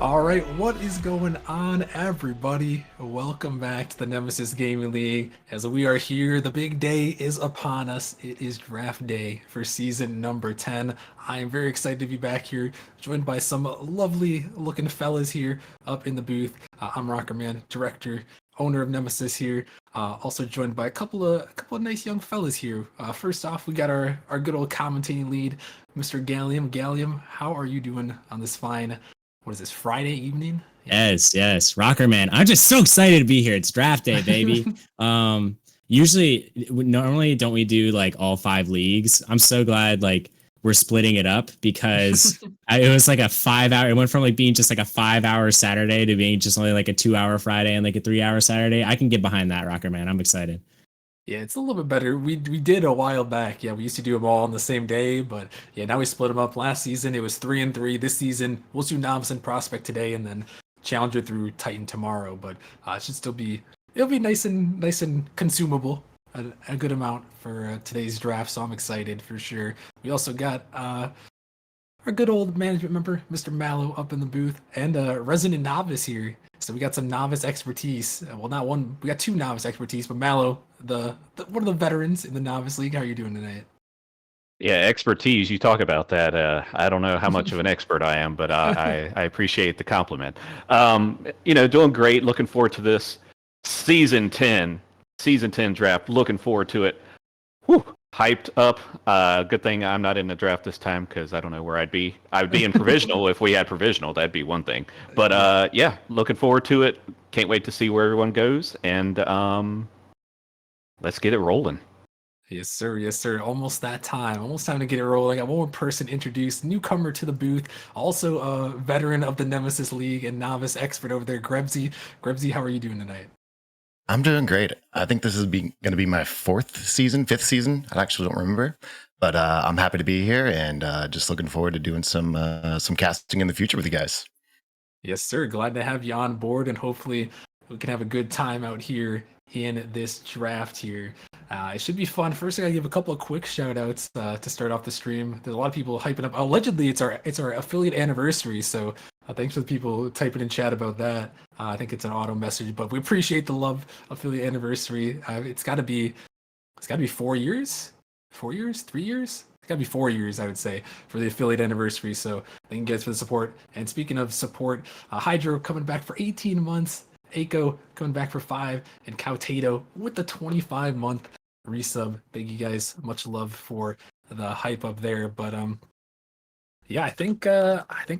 All right, what is going on, everybody? Welcome back to the Nemesis Gaming League. As we are here, the big day is upon us. It is draft day for season number 10. I am very excited to be back here, joined by some lovely looking fellas here up in the booth. I'm Rockerman, director, owner of Nemesis here. Also joined by a couple of nice young fellas here. First off, we got our good old commentating lead, Mr. Gallium. Gallium, how are you doing on this fine, what is this, Friday evening? Yeah. Yes, Rocker Man. I'm just so excited to be here. It's draft day, baby. Usually, normally, don't we do like all five leagues? I'm so glad like we're splitting it up because it was like a 5 hour. It went from like being just like a 5 hour Saturday to being just only like a 2 hour Friday and like a 3 hour Saturday. I can get behind that, Rocker Man. I'm excited. Yeah, it's a little bit better. We did a while back. Yeah, we used to do them all on the same day, but yeah, now we split them up. Last season it was 3-3. This season we'll do Novice and Prospect today, and then Challenger through Titan tomorrow. But it should still be it'll be nice and consumable. A good amount for today's draft, so I'm excited for sure. We also got our good old management member, Mr. Mallow, up in the booth, and resident novice here. So we got some novice expertise. Well, not one. We got two novice expertise, but Mallow, the one of the veterans in the novice league. How are you doing tonight? Yeah, expertise. You talk about that. I don't know how much of an expert I am, but I appreciate the compliment. Doing great. Looking forward to this season 10 draft. Looking forward to it. Whew, hyped up. Good thing I'm not in the draft this time because I don't know where I'd be. I'd be in provisional if we had provisional. That'd be one thing. But yeah, looking forward to it. Can't wait to see where everyone goes, and let's get it rolling. Yes, sir. Yes, sir. Almost that time. Almost time to get it rolling. I got one more person introduced, newcomer to the booth, also a veteran of the Nemesis League and novice expert over there, Grebsy. Grebsy, how are you doing tonight? I'm doing great. I think this is going to be my fifth season. I actually don't remember, but I'm happy to be here and just looking forward to doing some casting in the future with you guys. Yes, sir. Glad to have you on board, and hopefully we can have a good time out here in this draft here. It should be fun. First, I gotta give a couple of quick shout outs to start off the stream. There's a lot of people hyping up. Allegedly, it's our affiliate anniversary, so thanks for the people typing in chat about that. I think it's an auto message, but we appreciate the love. Affiliate anniversary. It's got to be 4 years, 4 years, 3 years. It's got to be 4 years, I would say, for the affiliate anniversary. So thank you guys for the support. And speaking of support, Hydro coming back for 18 months. Aiko coming back for 5, and Cowtato with the 25-month resub. Thank you guys. Much love for the hype up there. But yeah, I think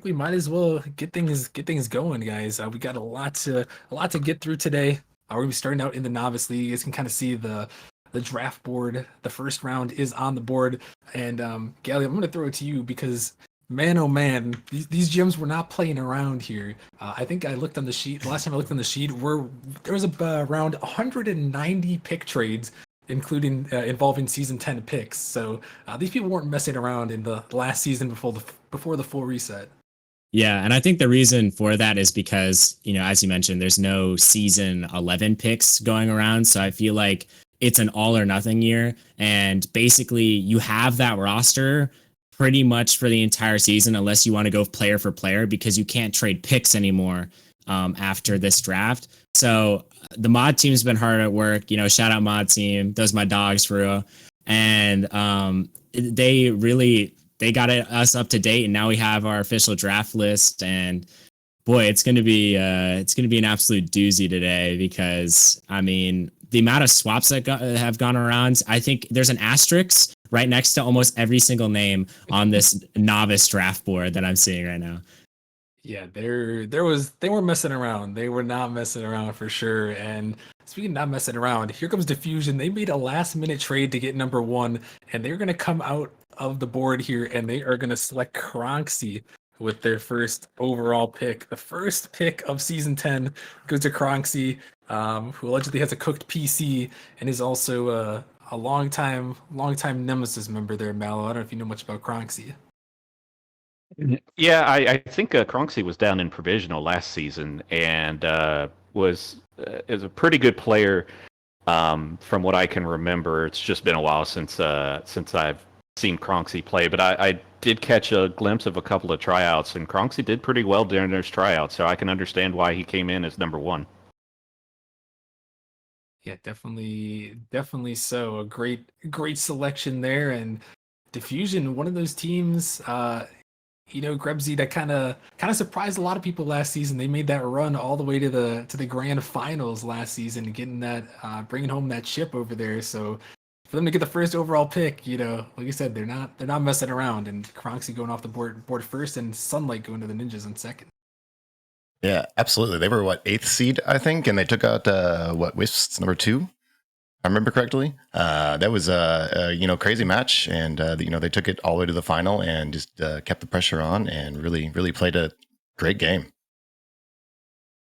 we might as well get things going, guys. We got a lot to get through today. We're gonna be starting out in the novice league. You guys can kind of see the draft board. The first round is on the board, and Gally, I'm gonna throw it to you because man, oh man, these gyms were not playing around here. I think I looked on the sheet. Last time I looked on the sheet, there was around 190 pick trades, including involving season 10 picks. So these people weren't messing around in the last season before the full reset. Yeah, and I think the reason for that is because, as you mentioned, there's no season 11 picks going around. So I feel like it's an all or nothing year. And basically, you have that roster pretty much for the entire season, unless you want to go player for player, because you can't trade picks anymore after this draft. So the mod team's been hard at work. Shout out mod team. Those are my dogs for real. And they got us up to date, and now we have our official draft list. And boy, it's gonna be an absolute doozy today because I mean the amount of swaps that have gone around. I think there's an asterisk right next to almost every single name on this novice draft board that I'm seeing right now. Yeah, they weren't messing around. They were not messing around for sure. And speaking of not messing around, here comes Diffusion. They made a last minute trade to get number one, and they're gonna come out of the board here and they are gonna select Cronksy with their first overall pick. The first pick of season 10 goes to Cronksy, who allegedly has a cooked PC and is also a long time Nemesis member there, Mallow. I don't know if you know much about Cronksy. Yeah, I think Cronksy was down in provisional last season and was is a pretty good player from what I can remember. It's just been a while since I've seen Cronksy play, but I did catch a glimpse of a couple of tryouts, and Cronksy did pretty well during those tryouts, so I can understand why he came in as number one. Yeah, definitely so. A great selection there, and Diffusion, one of those teams, Grebsy, that kind of surprised a lot of people last season. They made that run all the way to the grand finals last season, getting that bringing home that chip over there. So for them to get the first overall pick, like you said, they're not messing around. And Cronksy going off the board first, and Sunlight going to the Ninjas in second. Yeah, absolutely. They were eighth seed, I think, and they took out Wisps number 2. I remember correctly. That was a crazy match, and they took it all the way to the final and just kept the pressure on and really played a great game.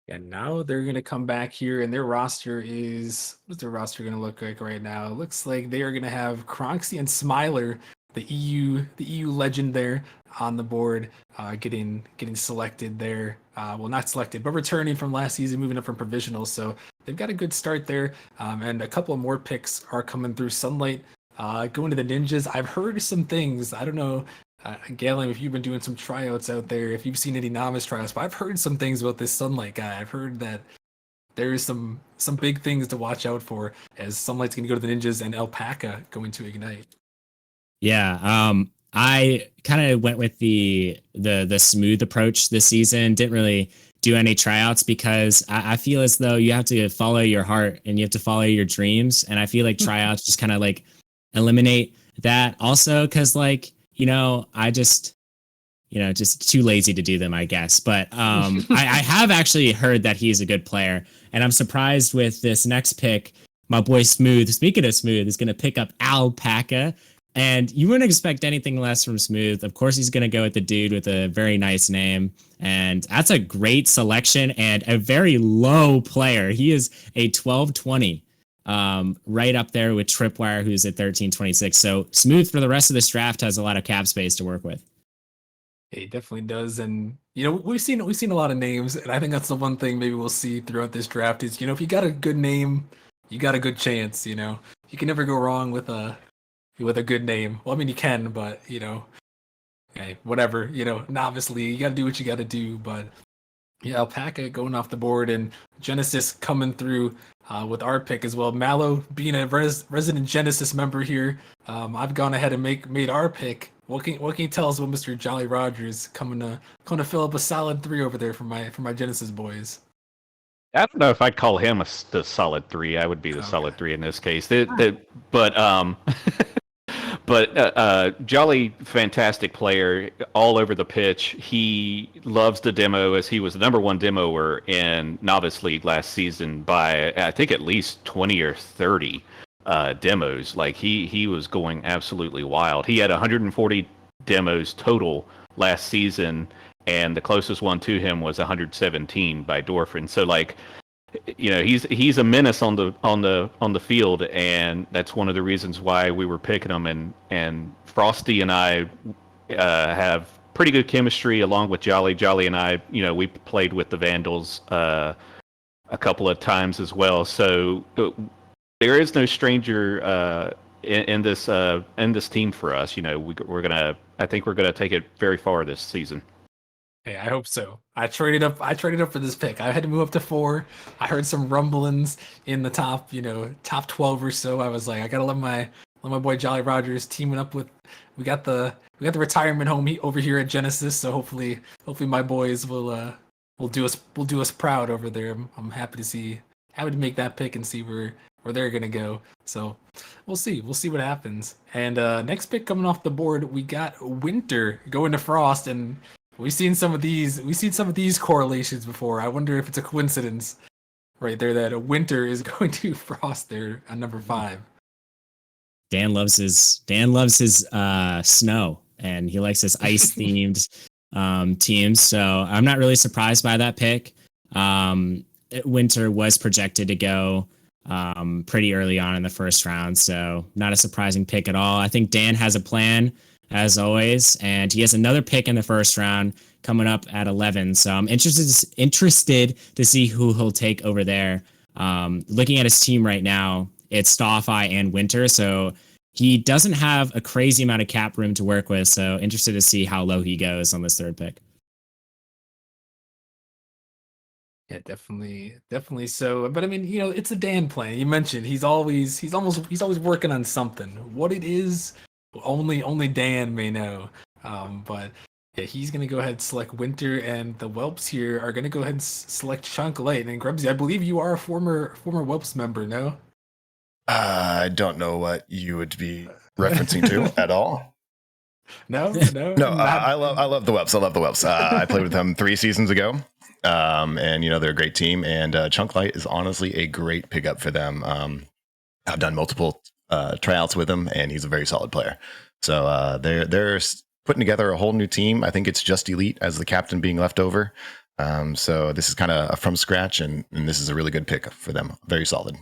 And now they're gonna come back here, and their roster what's their roster gonna look like right now? It looks like they are gonna have Cronksy and Smiler, the EU legend there on the board, getting selected there. Well, not selected, but returning from last season, moving up from provisional. So they've got a good start there, and a couple of more picks are coming through. Sunlight going to the Ninjas. I've heard some things. I don't know. Galen, if you've been doing some tryouts out there, if you've seen any Novice tryouts, but I've heard some things about this Sunlight guy. I've heard that there's some big things to watch out for, as Sunlight's going to go to the Ninjas and Alpaca going to Ignite. Yeah, I kind of went with the smooth approach this season. Didn't really do any tryouts because I feel as though you have to follow your heart and you have to follow your dreams. And I feel like tryouts just kind of eliminate that. Also, because I just too lazy to do them, I guess. But I have actually heard that he's a good player, and I'm surprised with this next pick. My boy Smooth, speaking of Smooth, is going to pick up Alpaca. And you wouldn't expect anything less from Smooth. Of course, he's going to go with the dude with a very nice name. And that's a great selection and a very low player. He is a 1220, right up there with Tripwire, who's at 1326. So Smooth for the rest of this draft has a lot of cap space to work with. He definitely does. And, we've seen a lot of names. And I think that's the one thing maybe we'll see throughout this draft is, if you got a good name, you got a good chance. You can never go wrong with a good name. Well, I mean, you can, but, okay, whatever, Novice League, you got to do what you got to do. But yeah, Alpaca going off the board, and Genesis coming through with our pick as well. Mallow being a resident Genesis member here, I've gone ahead and made our pick. What can you tell us about Mr. Jolly Rogers coming to fill up a solid 3 over there for my Genesis boys? I don't know if I'd call him the solid 3. I would be the solid 3 in this case. But Jolly, fantastic player all over the pitch. He loves the demo, as he was the number 1 demoer in Novice League last season by, I think, at least 20 or 30 demos. He was going absolutely wild. He had 140 demos total last season, and the closest one to him was 117 by Dorfin. So he's a menace on the field, and that's one of the reasons why we were picking him. And Frosty and I have pretty good chemistry along with Jolly. Jolly and I, we played with the Vandals a couple of times as well. So there is no stranger in this team for us. I think we're gonna take it very far this season. Hey, I hope so. I traded up for this pick. I had to move up to 4. I heard some rumblings in the top 12 or so. I was like, I gotta let my boy Jolly Rogers teaming up with. We got the retirement home over here at Genesis. So hopefully my boys will do us proud over there. I'm happy to make that pick and see where they're gonna go. So we'll see what happens. And next pick coming off the board, we got Winter going to Frost, and we've seen some of these correlations before. I wonder if it's a coincidence right there that a Winter is going to Frost there at number 5. Dan loves his snow, and he likes his ice themed teams. So I'm not really surprised by that pick. Winter was projected to go pretty early on in the first round, so not a surprising pick at all. I think Dan has a plan, as always, and he has another pick in the first round coming up at 11. So I'm interested to see who he'll take over there. Looking at his team right now, it's Staffy and Winter. So he doesn't have a crazy amount of cap room to work with. So interested to see how low he goes on this third pick. Yeah, definitely so. But I mean, it's a Dan plan. You mentioned he's always working on something. What it is, only Dan may know. But yeah, he's gonna go ahead and select Winter, and the Whelps here are gonna go ahead and select Chunk Light. And Grubsy, I believe you are a former Whelps member, no? I don't know what you would be referencing to at all. No, No, I love the Whelps. I love the Whelps. I played with them 3 seasons ago, and they're a great team. And Chunk Light is honestly a great pickup for them. I've done multiple tryouts with him, and he's a very solid player. So they're putting together a whole new team. I think it's just Elite as the captain being left over. So this is kind of from scratch, and this is a really good pick for them. Very solid.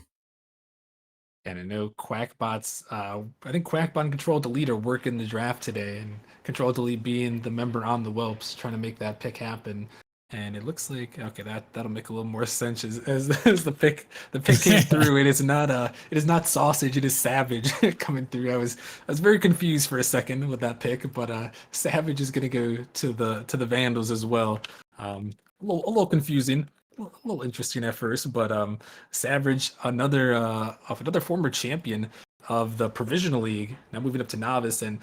And I know Quackbot's, I think Quackbot and Control Delete are working the draft today, and Control Delete being the member on the Whelps, trying to make that pick happen. And it looks like, okay, that'll make a little more sense as the pick came through. It is not sausage, it is Savage coming through. I was very confused for a second with that pick, but Savage is gonna go to the Vandals as well. A little confusing. A little interesting at first, but Savage, another former champion of the Provisional League, now moving up to Novice, and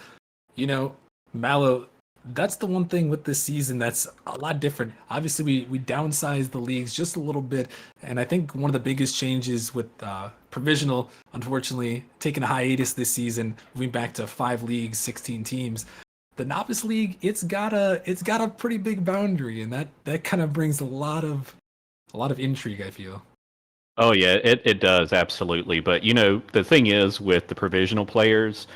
Mallow, that's the one thing with this season that's a lot different. Obviously, we downsized the leagues just a little bit, and I think one of the biggest changes with Provisional, unfortunately, taking a hiatus this season, moving back to 5 leagues, 16 teams. The Novice League, it's got a pretty big boundary, and that kind of brings a lot of intrigue, I feel. Oh yeah, it does absolutely. But the thing is with the provisional players,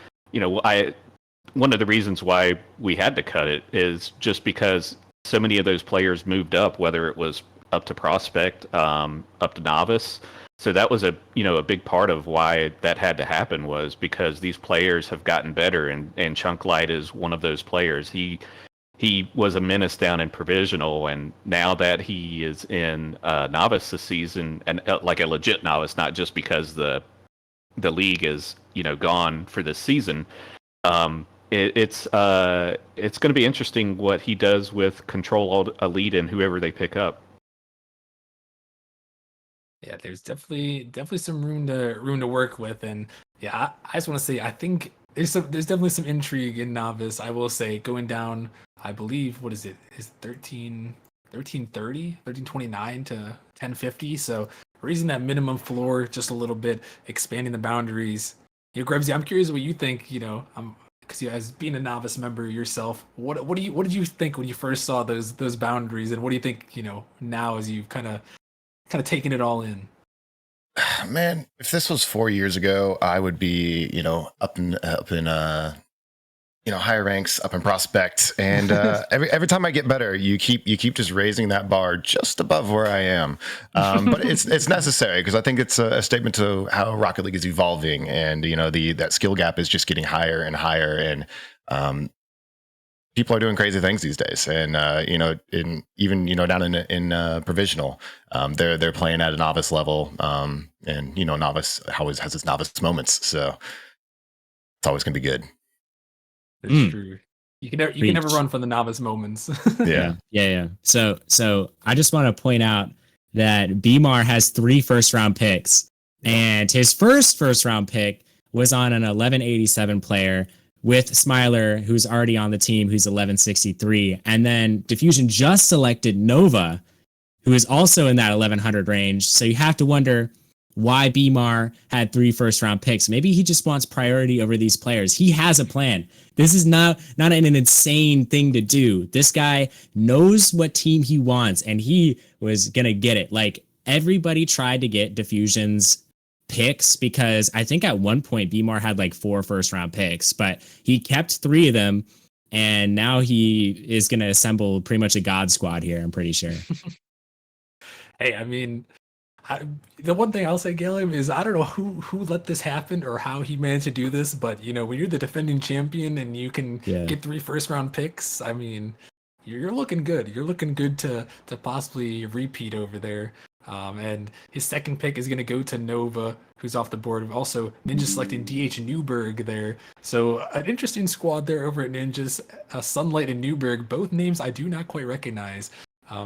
one of the reasons why we had to cut it is just because so many of those players moved up, whether it was up to prospect, up to novice. So that was a big part of why that had to happen, was because these players have gotten better, and Chunk Light is one of those players. He was a menace down in provisional, and now that he is in novice this season, and like a legit novice, not just because the league is gone for this season. It's going to be interesting what he does with Control Elite and whoever they pick up. Yeah, there's definitely some room to work with, and yeah, I just want to say I think there's definitely some intrigue in novice. I will say, going down, I believe, what is it? Is 1329 to 1050. So raising that minimum floor just a little bit, expanding the boundaries. Grebsy, I'm curious what you think. Because as being a novice member yourself, what did you think when you first saw those boundaries, and what do you think now as you've kind of taken it all in? Man, if this was 4 years ago, I would be up in higher ranks, up in prospect, and every time I get better, you keep just raising that bar just above where I am. But it's necessary, because I think it's a statement to how Rocket League is evolving, and that skill gap is just getting higher and higher, and people are doing crazy things these days, and even down in provisional, they're playing at a novice level, and novice always has its novice moments, so it's always gonna be good. That's true. You can never run from the novice moments. Yeah. So I just want to point out that Bmar has 3 first-round picks, and his first round pick was on an 1187 player with Smiler, who's already on the team, who's 1163. And then Diffusion just selected Nova, who is also in that 1100 range. So you have to wonder why Bmar had 3 first-round picks. Maybe he just wants priority over these players. He has a plan. This is not an insane thing to do. This guy knows what team he wants, and he was going to get it. Like, everybody tried to get Diffusion's picks, because I think at one point Bmar had like 4 first-round picks, but he kept 3 of them, and now he is going to assemble pretty much a god squad here, I'm pretty sure. Hey, I mean, the one thing I'll say, Galen, is I don't know who let this happen or how he managed to do this, but when you're the defending champion and you can get 3 first-round picks, I mean, you're looking good. You're looking good to possibly repeat over there. And his second pick is going to go to Nova, who's off the board. Also, Ninja selecting DH Newberg there. So an interesting squad there over at Ninjas. Sunlight and Newberg, both names I do not quite recognize.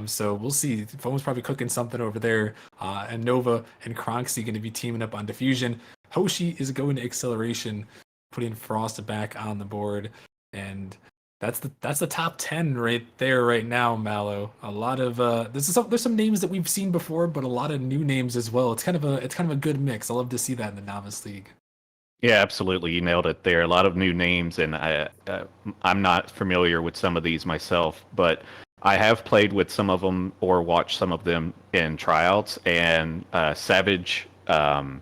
So we'll see. Foam's probably cooking something over there. And Nova and Kronxy going to be teaming up on Diffusion. Hoshi is going to Acceleration, putting Frost back on the board. And that's the top 10 right there right now, Mallow. A lot of there's some names that we've seen before, but a lot of new names as well. It's kind of a good mix. I love to see that in the Novice League. Yeah, absolutely. You nailed it there. A lot of new names, and I'm not familiar with some of these myself, but I have played with some of them or watched some of them in tryouts. And Savage, going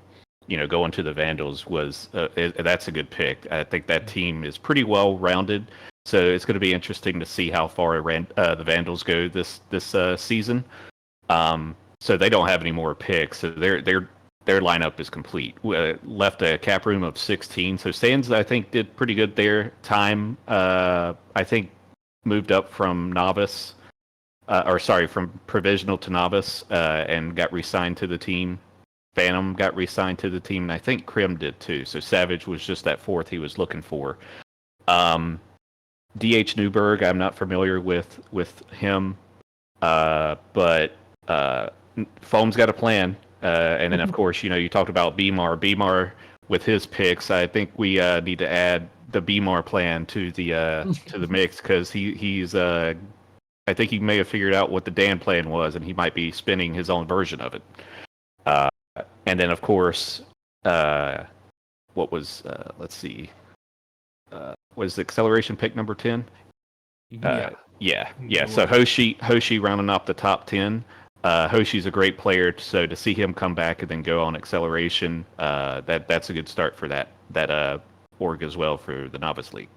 to the Vandals that's a good pick. I think that team is pretty well rounded. So it's going to be interesting to see how far the Vandals go this season. So they don't have any more picks. So their lineup is complete. Left a cap room of 16. So Sands, I think, did pretty good there. Time, I think, moved up from novice, from provisional to novice, and got re-signed to the team. Phantom got re-signed to the team, and I think Krim did too. So Savage was just that fourth he was looking for. DH Newberg, I'm not familiar with him, but Foam's got a plan. And then, of course, you talked about Beemar. Beemar, with his picks, I think we need to add the Beemar plan to the mix, because he's I think he may have figured out what the Dan plan was, and he might be spinning his own version of it. And then, of course, what was let's see. Was Acceleration pick number 10? Yeah. So Hoshi rounding up the top 10. Hoshi's a great player, so to see him come back and then go on Acceleration, that's a good start for that org as well for the Novice League.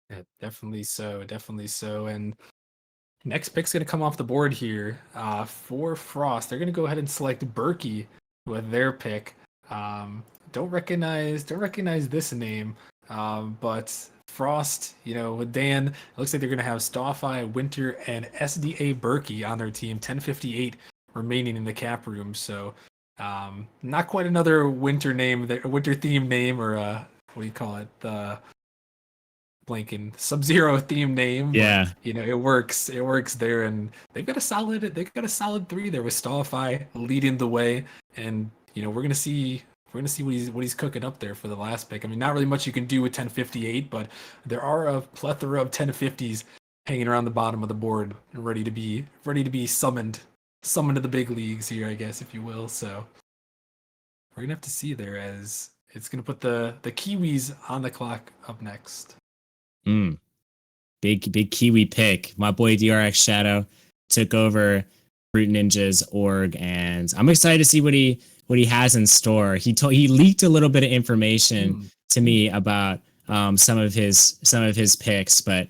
Yeah, definitely so. And next pick's going to come off the board here for Frost. They're going to go ahead and select Berkey with their pick. Don't recognize this name, but Frost, with Dan, it looks like they're going to have Starfy, Winter, and SDA Berkey on their team. 1058 remaining in the cap room, so not quite another winter theme name, or what do you call it? The blanking Sub-Zero theme name. Yeah, but, it works there, and they've got a solid 3 there with Starfy leading the way, and we're gonna see what he's cooking up there for the last pick. I mean, not really much you can do with 1058, but there are a plethora of 1050s hanging around the bottom of the board, ready to be summoned to the big leagues here, I guess, if you will. So we're gonna have to see there, as it's gonna put the Kiwis on the clock up next. Big Kiwi pick. My boy DRX Shadow took over Fruit Ninja's org, and I'm excited to see what he has in store. He leaked a little bit of information to me about some of his picks, but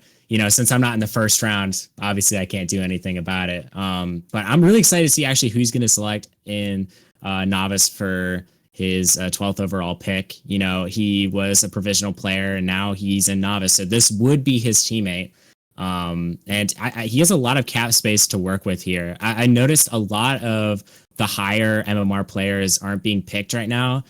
since I'm not in the first round, obviously I can't do anything about it. But I'm really excited to see actually who he's going to select in Novice for his 12th overall pick. He was a provisional player, and now he's in Novice, so this would be his teammate. And he has a lot of cap space to work with here. I noticed a lot of the higher MMR players aren't being picked right now.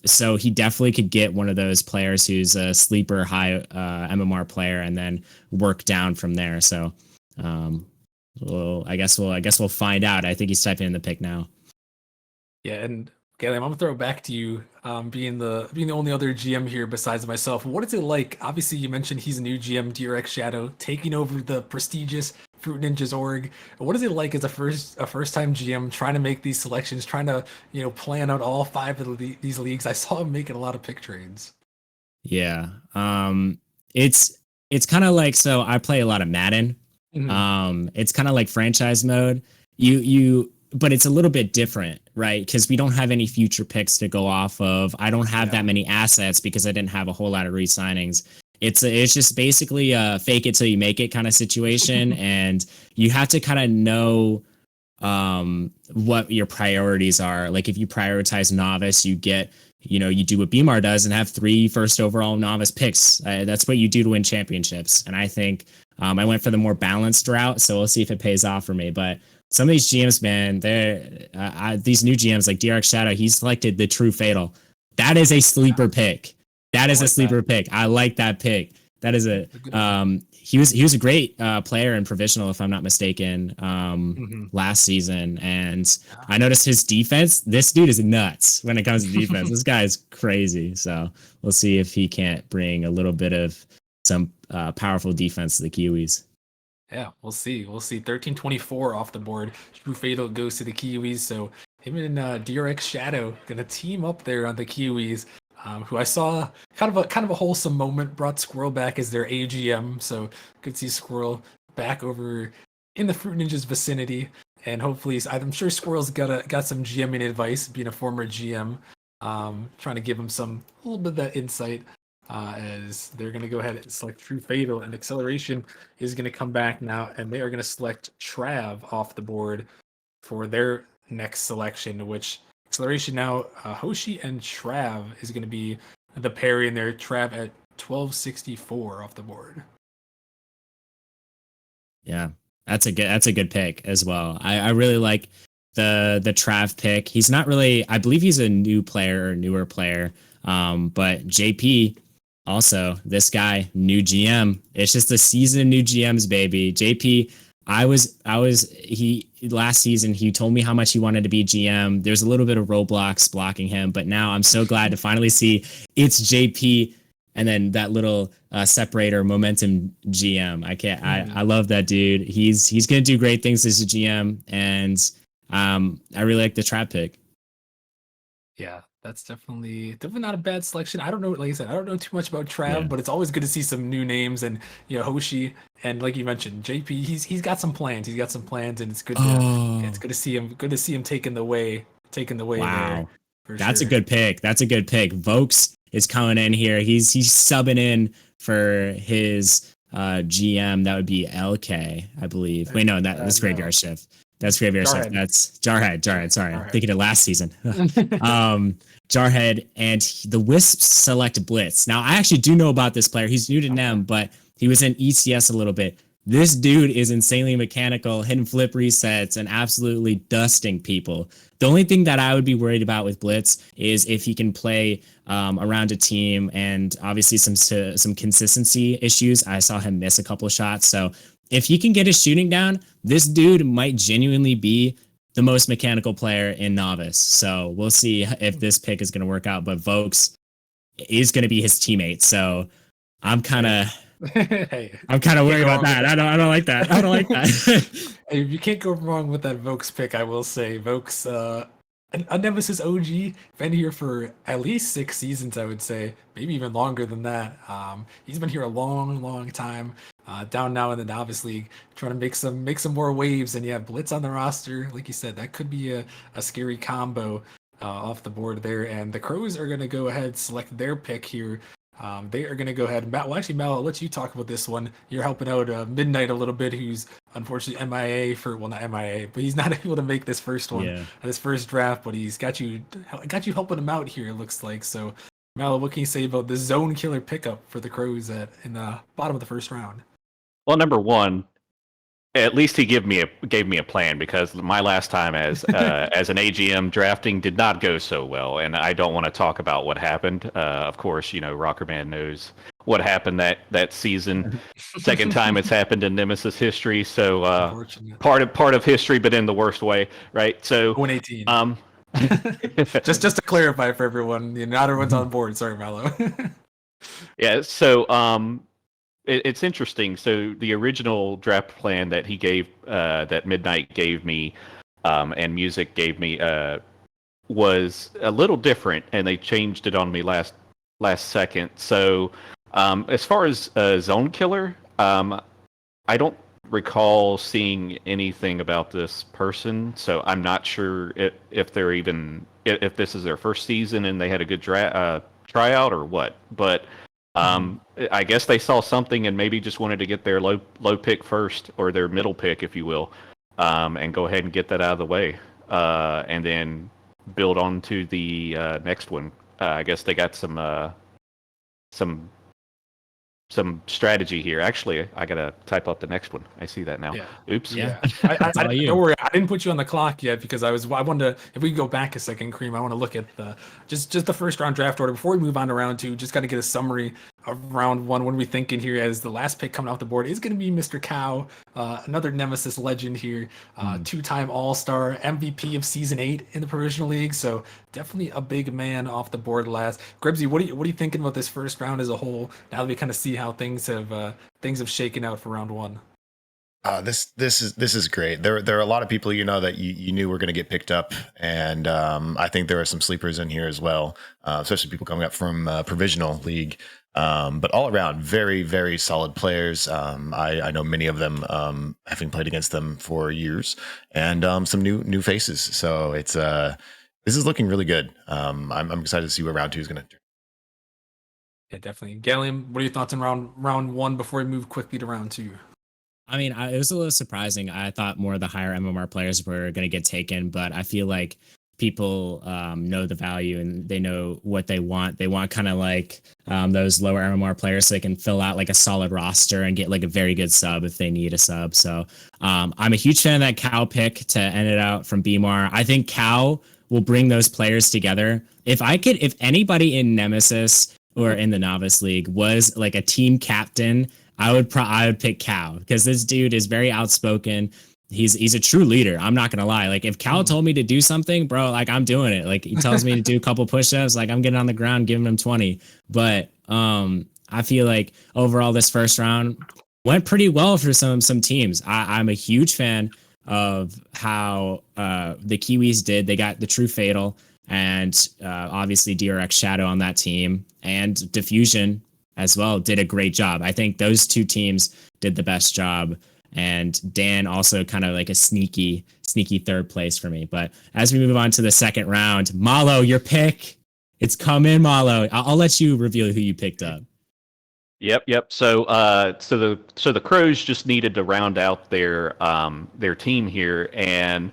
So he definitely could get one of those players who's a sleeper high MMR player and then work down from there. So I guess we'll find out. I think he's typing in the pick now. Yeah, and Galen, I'm gonna throw it back to you. Being the only other GM here besides myself, what is it like? Obviously, you mentioned he's a new GM, DRX Shadow, taking over the prestigious Fruit Ninjas org. What is it like as a first time GM trying to make these selections, trying to plan out all 5 of these leagues? I saw him making a lot of pick trades. Yeah, it's kind of like, so I play a lot of Madden. It's kind of like franchise mode. But it's a little bit different, right? Because we don't have any future picks to go off of. I don't have that many assets because I didn't have a whole lot of re-signings. It's just basically a fake it till you make it kind of situation, and you have to kind of know what your priorities are. Like if you prioritize Novice, you get, you do what Beemar does and have 3 first overall Novice picks. That's what you do to win championships. And I think I went for the more balanced route, so we'll see if it pays off for me. But some of these GMs, man, these new GMs like DRX Shadow, he's selected the True Fatal. That is a sleeper pick. That is a sleeper pick. I like that pick. That is a he was a great player in provisional, if I'm not mistaken, last season. And I noticed his defense. This dude is nuts when it comes to defense. This guy is crazy. So we'll see if he can't bring a little bit of some powerful defense to the Kiwis. Yeah, we'll see. We'll see. 1324 off the board. True Fatal goes to the Kiwis. So him and DRX Shadow gonna team up there on the Kiwis. Who I saw kind of a wholesome moment, brought Squirrel back as their AGM. So good to see Squirrel back over in the Fruit Ninjas vicinity, and hopefully I'm sure Squirrel's got some GMing advice, being a former GM, trying to give him a little bit of that insight. As they're going to go ahead and select True Fatal, and Acceleration is going to come back now, and they are going to select Trav off the board for their next selection, which Acceleration now, Hoshi and Trav is going to be the parry in there. Trav at 1264 off the board. Yeah, that's a good pick as well. I really like the Trav pick. He's not really, I believe he's a newer player. But JP, also this guy, new GM. It's just a season of new GMs, baby. JP, he last season he told me how much he wanted to be GM. There's a little bit of roadblocks blocking him, but now I'm so glad to finally see it's JP, and then that little separator momentum GM. I love that dude. He's gonna do great things as a GM, and I really like the trap pick. Yeah, that's definitely not a bad selection. I don't know, like I said, I don't know too much about Trav, but it's always good to see some new names, and Hoshi, and like you mentioned, JP, he's got some plans. He's got some plans, and it's good to see him. Good to see him taking the way Wow. there. That's a good pick. Vokes is coming in here. He's subbing in for his GM. That would be LK, I believe. Wait, no, that's Graveyard Shift. That's Graveyard Shift. That's Jarhead. Sorry, I'm thinking of last season. Jarhead, and the Wisps select Blitz. Now, I actually do know about this player. He's new to NEM, but he was in ECS a little bit. This dude is insanely mechanical, hitting flip resets, and absolutely dusting people. The only thing that I would be worried about with Blitz is if he can play around a team, and obviously some consistency issues. I saw him miss a couple of shots, so if he can get his shooting down, this dude might genuinely be the most mechanical player in Novice. So we'll see if this pick is going to work out. But Vokes is going to be his teammate, so I'm kind of worried about that. I don't like that. I don't like that. Hey, you can't go wrong with that Vokes pick, I will say. Vokes, a Nemesis OG, been here for at least 6 seasons, I would say, maybe even longer than that. He's been here a long time. Down now in the Novice League, trying to make some more waves, and Blitz on the roster, like you said, that could be a scary combo off the board there. And the Crows are going to go ahead and select their pick here. They are going to go ahead. Mal, I'll let you talk about this one. You're helping out Midnight a little bit, who's unfortunately MIA not MIA, but he's not able to make this first one, this first draft. But he's got you helping him out here. It looks like. So, Mal, what can you say about the zone killer pickup for the Crows in the bottom of the first round? Well, number one, at least he gave me a plan, because my last time as as an AGM drafting did not go so well, and I don't want to talk about what happened. Of course, Rockerman knows what happened that season. Second time it's happened in Nemesis history, so part of history, but in the worst way, right? So 118. Just to clarify for everyone, not everyone's on board. Sorry, Mallow. Yeah. So it's interesting. So the original draft plan that he gave, that Midnight gave me, and Music gave me, was a little different, and they changed it on me last second. So as far as Zone Killer, I don't recall seeing anything about this person, so I'm not sure if they're if this is their first season and they had a good tryout or what. But I guess they saw something and maybe just wanted to get their low pick first, or their middle pick, if you will, and go ahead and get that out of the way, and then build on to the next one. I guess they got some some strategy here. Actually, I gotta type up the next one. I see that now. Yeah. Oops. Yeah. I, all you. don't worry, I didn't put you on the clock yet because I wanted to. If we can go back a second, Cream, I want to look at the just the first round draft order before we move on to round two. Just got to get a summary of round one. What are we thinking here? As the last pick coming off the board is going to be Mr. Cow, another Nemesis legend here, two-time All-Star, MVP of Season 8 in the Provisional League. So definitely a big man off the board last. Grebsy, what are you thinking about this first round as a whole? Now that we kind of see how things have shaken out for round one. This is great. There are a lot of people that you knew were going to get picked up, and I think there are some sleepers in here as well, especially people coming up from Provisional League. But all around, very, very solid players. I know many of them, having played against them for years, and some new faces. So it's this is looking really good. I'm excited to see where round two is going to turn. Yeah, definitely. Gallium, what are your thoughts on round one before we move quickly to round two? I mean, it was a little surprising. I thought more of the higher MMR players were going to get taken, but I feel like people know the value and they know what they want. They want kind of like those lower MMR players so they can fill out like a solid roster and get like a very good sub if they need a sub. So I'm a huge fan of that Cow pick to end it out from BMAR. I think Cow will bring those players together. If anybody in Nemesis or in the Novice League was like a team captain, I would pick Cow because this dude is very outspoken. He's a true leader. I'm not gonna lie. Like if Cal told me to do something, bro, like I'm doing it. Like he tells me to do a couple push-ups, like I'm getting on the ground, giving him 20. But I feel like overall this first round went pretty well for some teams. I'm a huge fan of how the Kiwis did. They got the true fatal and obviously DRX Shadow on that team and Diffusion as well did a great job. I think those two teams did the best job. And Dan also kind of like a sneaky third place for me. But as we move on to the second round, Malo, your pick. It's come in, Malo. I'll let you reveal who you picked up. Yep. So the Crows just needed to round out their team here, and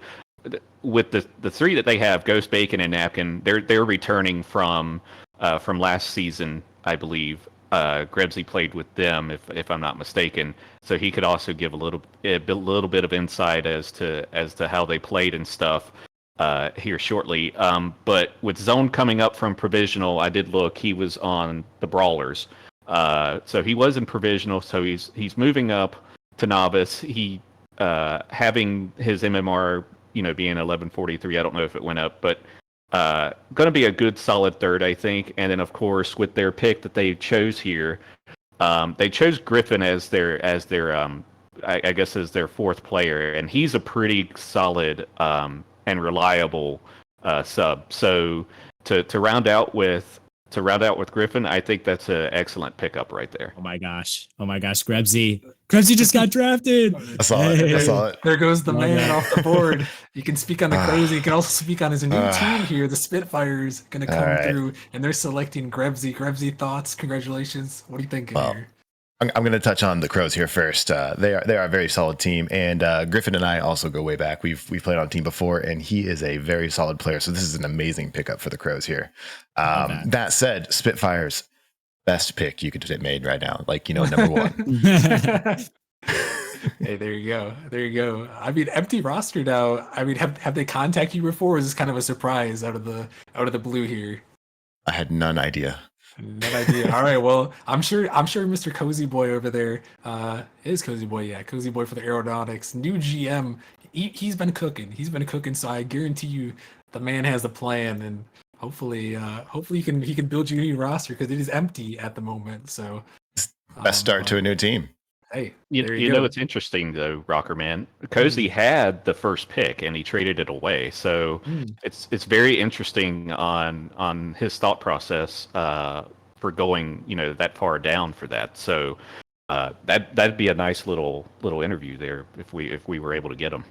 with the three that they have, Ghost, Bacon, and Napkin, they're returning from last season, I believe. Grebsy played with them, if I'm not mistaken, so he could also give a little bit of insight as to how they played and stuff here shortly. But with Zone coming up from Provisional, I did look. He was on the Brawlers, so he was in Provisional. So he's moving up to Novice. He having his MMR, being 1143. I don't know if it went up, but going to be a good solid third, I think. And then, of course, with their pick that they chose here, they chose Griffin as their I guess as their fourth player, and he's a pretty solid and reliable sub. So to round out with Griffin, I think that's an excellent pickup right there. Oh my gosh, Grebsy just got drafted. I saw it. There goes the man God. off the board. You can speak on the Crows. You can also speak on his new team here. The Spitfires going to come through, and they're selecting Grebsy. Grebsy, thoughts? Congratulations. What are you thinking here? I'm going to touch on the Crows here first. They are a very solid team, and Griffin and I also go way back. We've played on a team before, and he is a very solid player. So this is an amazing pickup for the Crows here. That said, Spitfires, best pick you could have made right now. Number one. Hey, there you go. I mean, empty roster now. I mean, have they contacted you before? Or is this kind of a surprise out of the blue here? I had none idea. No idea. All right. Well, I'm sure Mr. Cozy Boy over there is Cozy Boy. Yeah, Cozy Boy for the Aeronautics. New GM. He's been cooking. So I guarantee you, the man has a plan, and hopefully he can build you a new roster because it is empty at the moment. So Best start to a new team. Hey, you know it's interesting though, Rocker Man. Cozy had the first pick and he traded it away, so it's very interesting on his thought process for going that far down for that. So that'd be a nice little interview there if we were able to get him.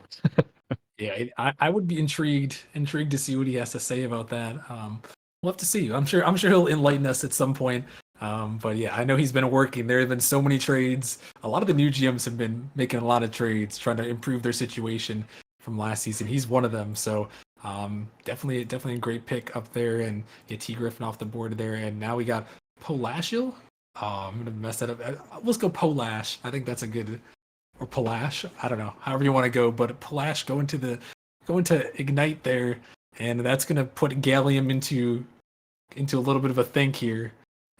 Yeah, I would be intrigued to see what he has to say about that. We'll have to see. I'm sure he'll enlighten us at some point. But yeah, I know he's been working. There have been so many trades. A lot of the new GMs have been making a lot of trades, trying to improve their situation from last season. He's one of them. So definitely a great pick up there, and get T Griffin off the board there. And now we got Polashil Oh, I'm gonna mess that up. Let's go Polash. I think that's a good, or Polash. I don't know. However you want to go, but Polash going to ignite there, and that's gonna put Gallium into a little bit of a think here.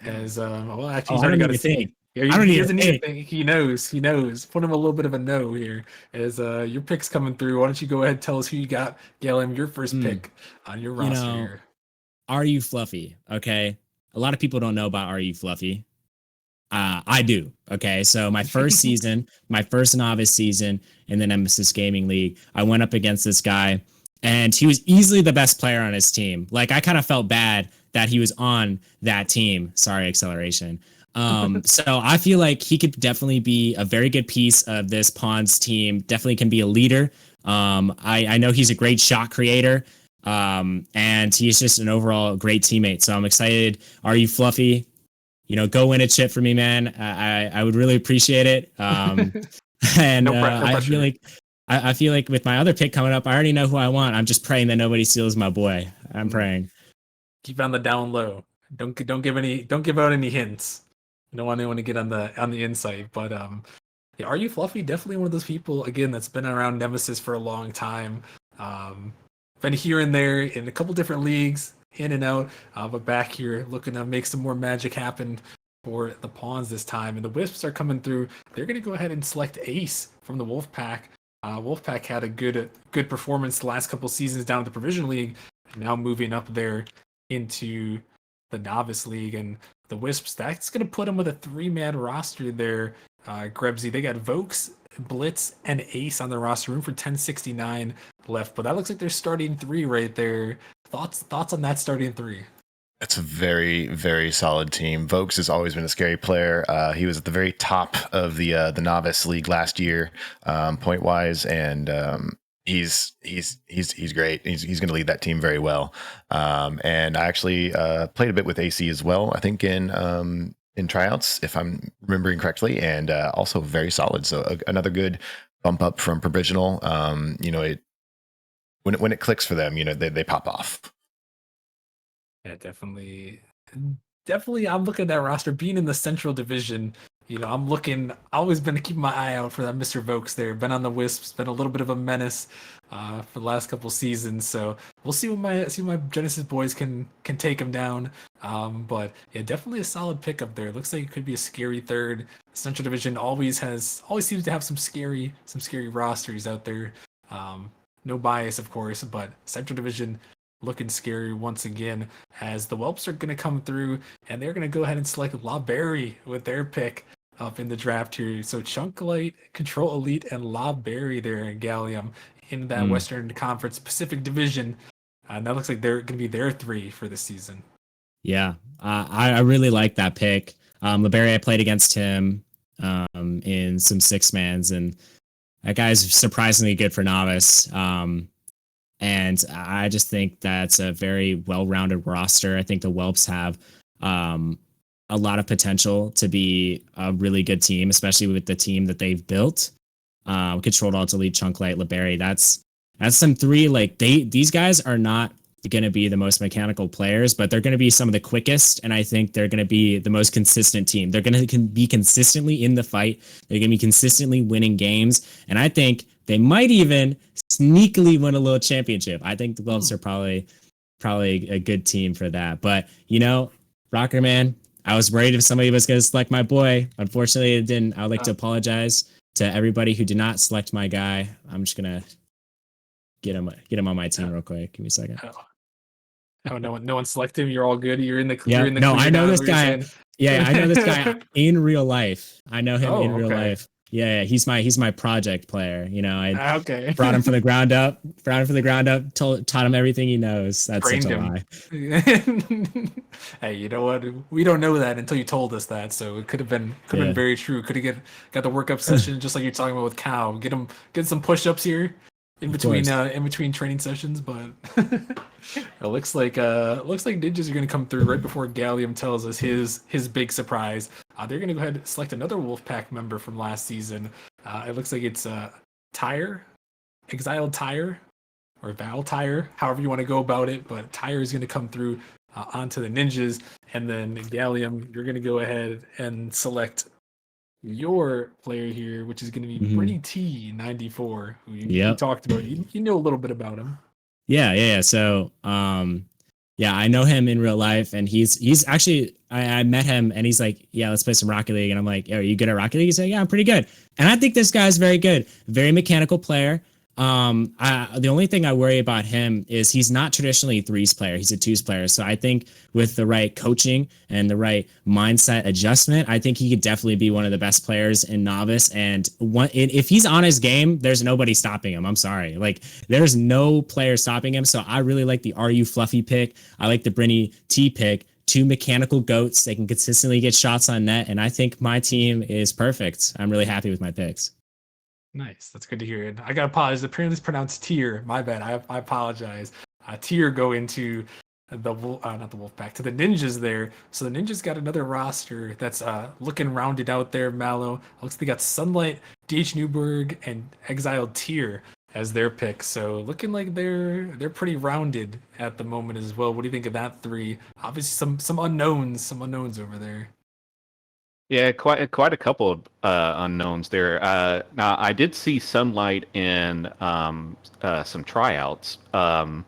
As well, actually, Oh, he's I already don't got need a to think. yeah, I don't he need to doesn't need to think. think. He knows. He knows. Put him a little bit of a no here. As your pick's coming through. Why don't you go ahead and tell us who you got, Gallium, your first Hmm. pick on your You roster know, here. Are You Fluffy? Okay. A lot of people don't know about Are You Fluffy. I do. Okay. So my first season, my first novice season in the Nemesis Gaming League, I went up against this guy and he was easily the best player on his team. Like I kind of felt bad that he was on that team. Sorry, acceleration. So I feel like he could definitely be a very good piece of this Pawns team. Definitely can be a leader. I know he's a great shot creator. And he's just an overall great teammate. So I'm excited. Are You Fluffy? Go win a chip for me, man. I would really appreciate it. And No, no I feel pressure. like I feel like with my other pick coming up, I already know who I want. I'm just praying that nobody steals my boy. I'm praying. Keep on the down low. Don't give out any hints. You don't want anyone to get on the insight. But yeah, Are You Fluffy? Definitely one of those people again that's been around Nemesis for a long time. Um, been here and there in a couple different leagues, in and out. But back here looking to make some more magic happen for the Pawns this time. And the Wisps are coming through. They're gonna go ahead and select Ace from the Wolfpack. Wolfpack had a good performance the last couple seasons down at the Provision League. Now moving up there into the Novice League, and the Wisps, that's going to put them with a three-man roster there. Grebsy, they got Vokes, Blitz, and Ace on the roster, room for 1069 left, but that looks like they're starting three right there. Thoughts on that starting three? It's a very, very solid team. Vokes has always been a scary player. He was at the very top of the novice league last year, point wise, and he's great. He's going to lead that team very well. And I actually played a bit with AC as well. I think in tryouts, if I'm remembering correctly, and also very solid. So another good bump up from provisional. When it clicks for them, they pop off. Yeah, definitely. I'm looking at that roster being in the Central Division. I'm looking. Always been keeping my eye out for that Mr. Vokes there. Been on the Wisps. Been a little bit of a menace for the last couple seasons. So we'll see what my Genesis boys can take him down. But yeah, definitely a solid pickup there. Looks like it could be a scary third. Central Division always seems to have some scary rosters out there. No bias, of course, but Central Division looking scary once again as the Whelps are going to come through and they're going to go ahead and select La Berry with their pick up in the draft here. So Chunk Light, Control Elite, and La Berry there in Gallium in that Western Conference Pacific Division. And that looks like they're going to be their three for this season. Yeah, I really like that pick. LeBerry, I played against him in some six mans, and that guy's surprisingly good for novice. And I just think that's a very well-rounded roster. I think the Whelps have a lot of potential to be a really good team, especially with the team that they've built. Controlled Alt Delete, Chunk Light, LeBerry. That's some three. Like these guys are not going to be the most mechanical players, but they're going to be some of the quickest, and I think they're going to be the most consistent team. They're going to be consistently in the fight. They're going to be consistently winning games, and I think they might even sneakily win a little championship. I think the Gloves are probably a good team for that. But Rocker Man, I was worried if somebody was going to select my boy. Unfortunately, it didn't. I would like to apologize to everybody who did not select my guy. I'm just gonna get him on my team real quick. Give me a second. Oh, no one selected him. You're all good. You're in the Yeah, you're in the no, clear I know now, this is what you're guy. saying? Yeah, I know this guy in real life. I know him in real okay. life. Yeah, he's my project player. I Okay. brought him from the ground up. Taught him everything he knows. That's Trained such a him. lie. Hey, you know what? We don't know that until you told us that. So it could have been Yeah. very true. Could have got the workup session just like you're talking about with Cow. Get some push-ups here in between training sessions. But it looks like ninjas are gonna come through right before Gallium tells us his big surprise. They're gonna go ahead and select another Wolfpack member from last season. It looks like it's Tire, Exiled Tire, or Val Tire, however you want to go about it. But Tire is going to come through onto the Ninjas. And then Gallium, you're going to go ahead and select your player here, which is going to be Brinny T 94, who you talked about. You know a little bit about him. Yeah. So, yeah, I know him in real life, and he's actually I met him, and he's like, yeah, let's play some Rocket League, and I'm like, are you good at Rocket League? He's like, yeah, I'm pretty good, and I think this guy's very good, very mechanical player. The only thing I worry about him is he's not traditionally a threes player. He's a twos player. So I think with the right coaching and the right mindset adjustment, I think he could definitely be one of the best players in Novice. And if he's on his game, there's nobody stopping him. I'm sorry. Like, there's no player stopping him. So I really like the RU Fluffy pick. I like the Brinny T pick. Two mechanical goats. They can consistently get shots on net. And I think my team is perfect. I'm really happy with my picks. Nice. That's good to hear. And I got to apologize. Apparently it's pronounced tier. My bad. I apologize. Tier go into the not the Wolfpack, to the Ninjas there. So the Ninjas got another roster that's looking rounded out there. Mallow. Looks like they got Sunlight, DH Newberg, and Exiled Tier as their picks. So looking like they're pretty rounded at the moment as well. What do you think of that three? Obviously some unknowns over there. Yeah, quite a couple of unknowns there. Now, I did see Sunlight in some tryouts, but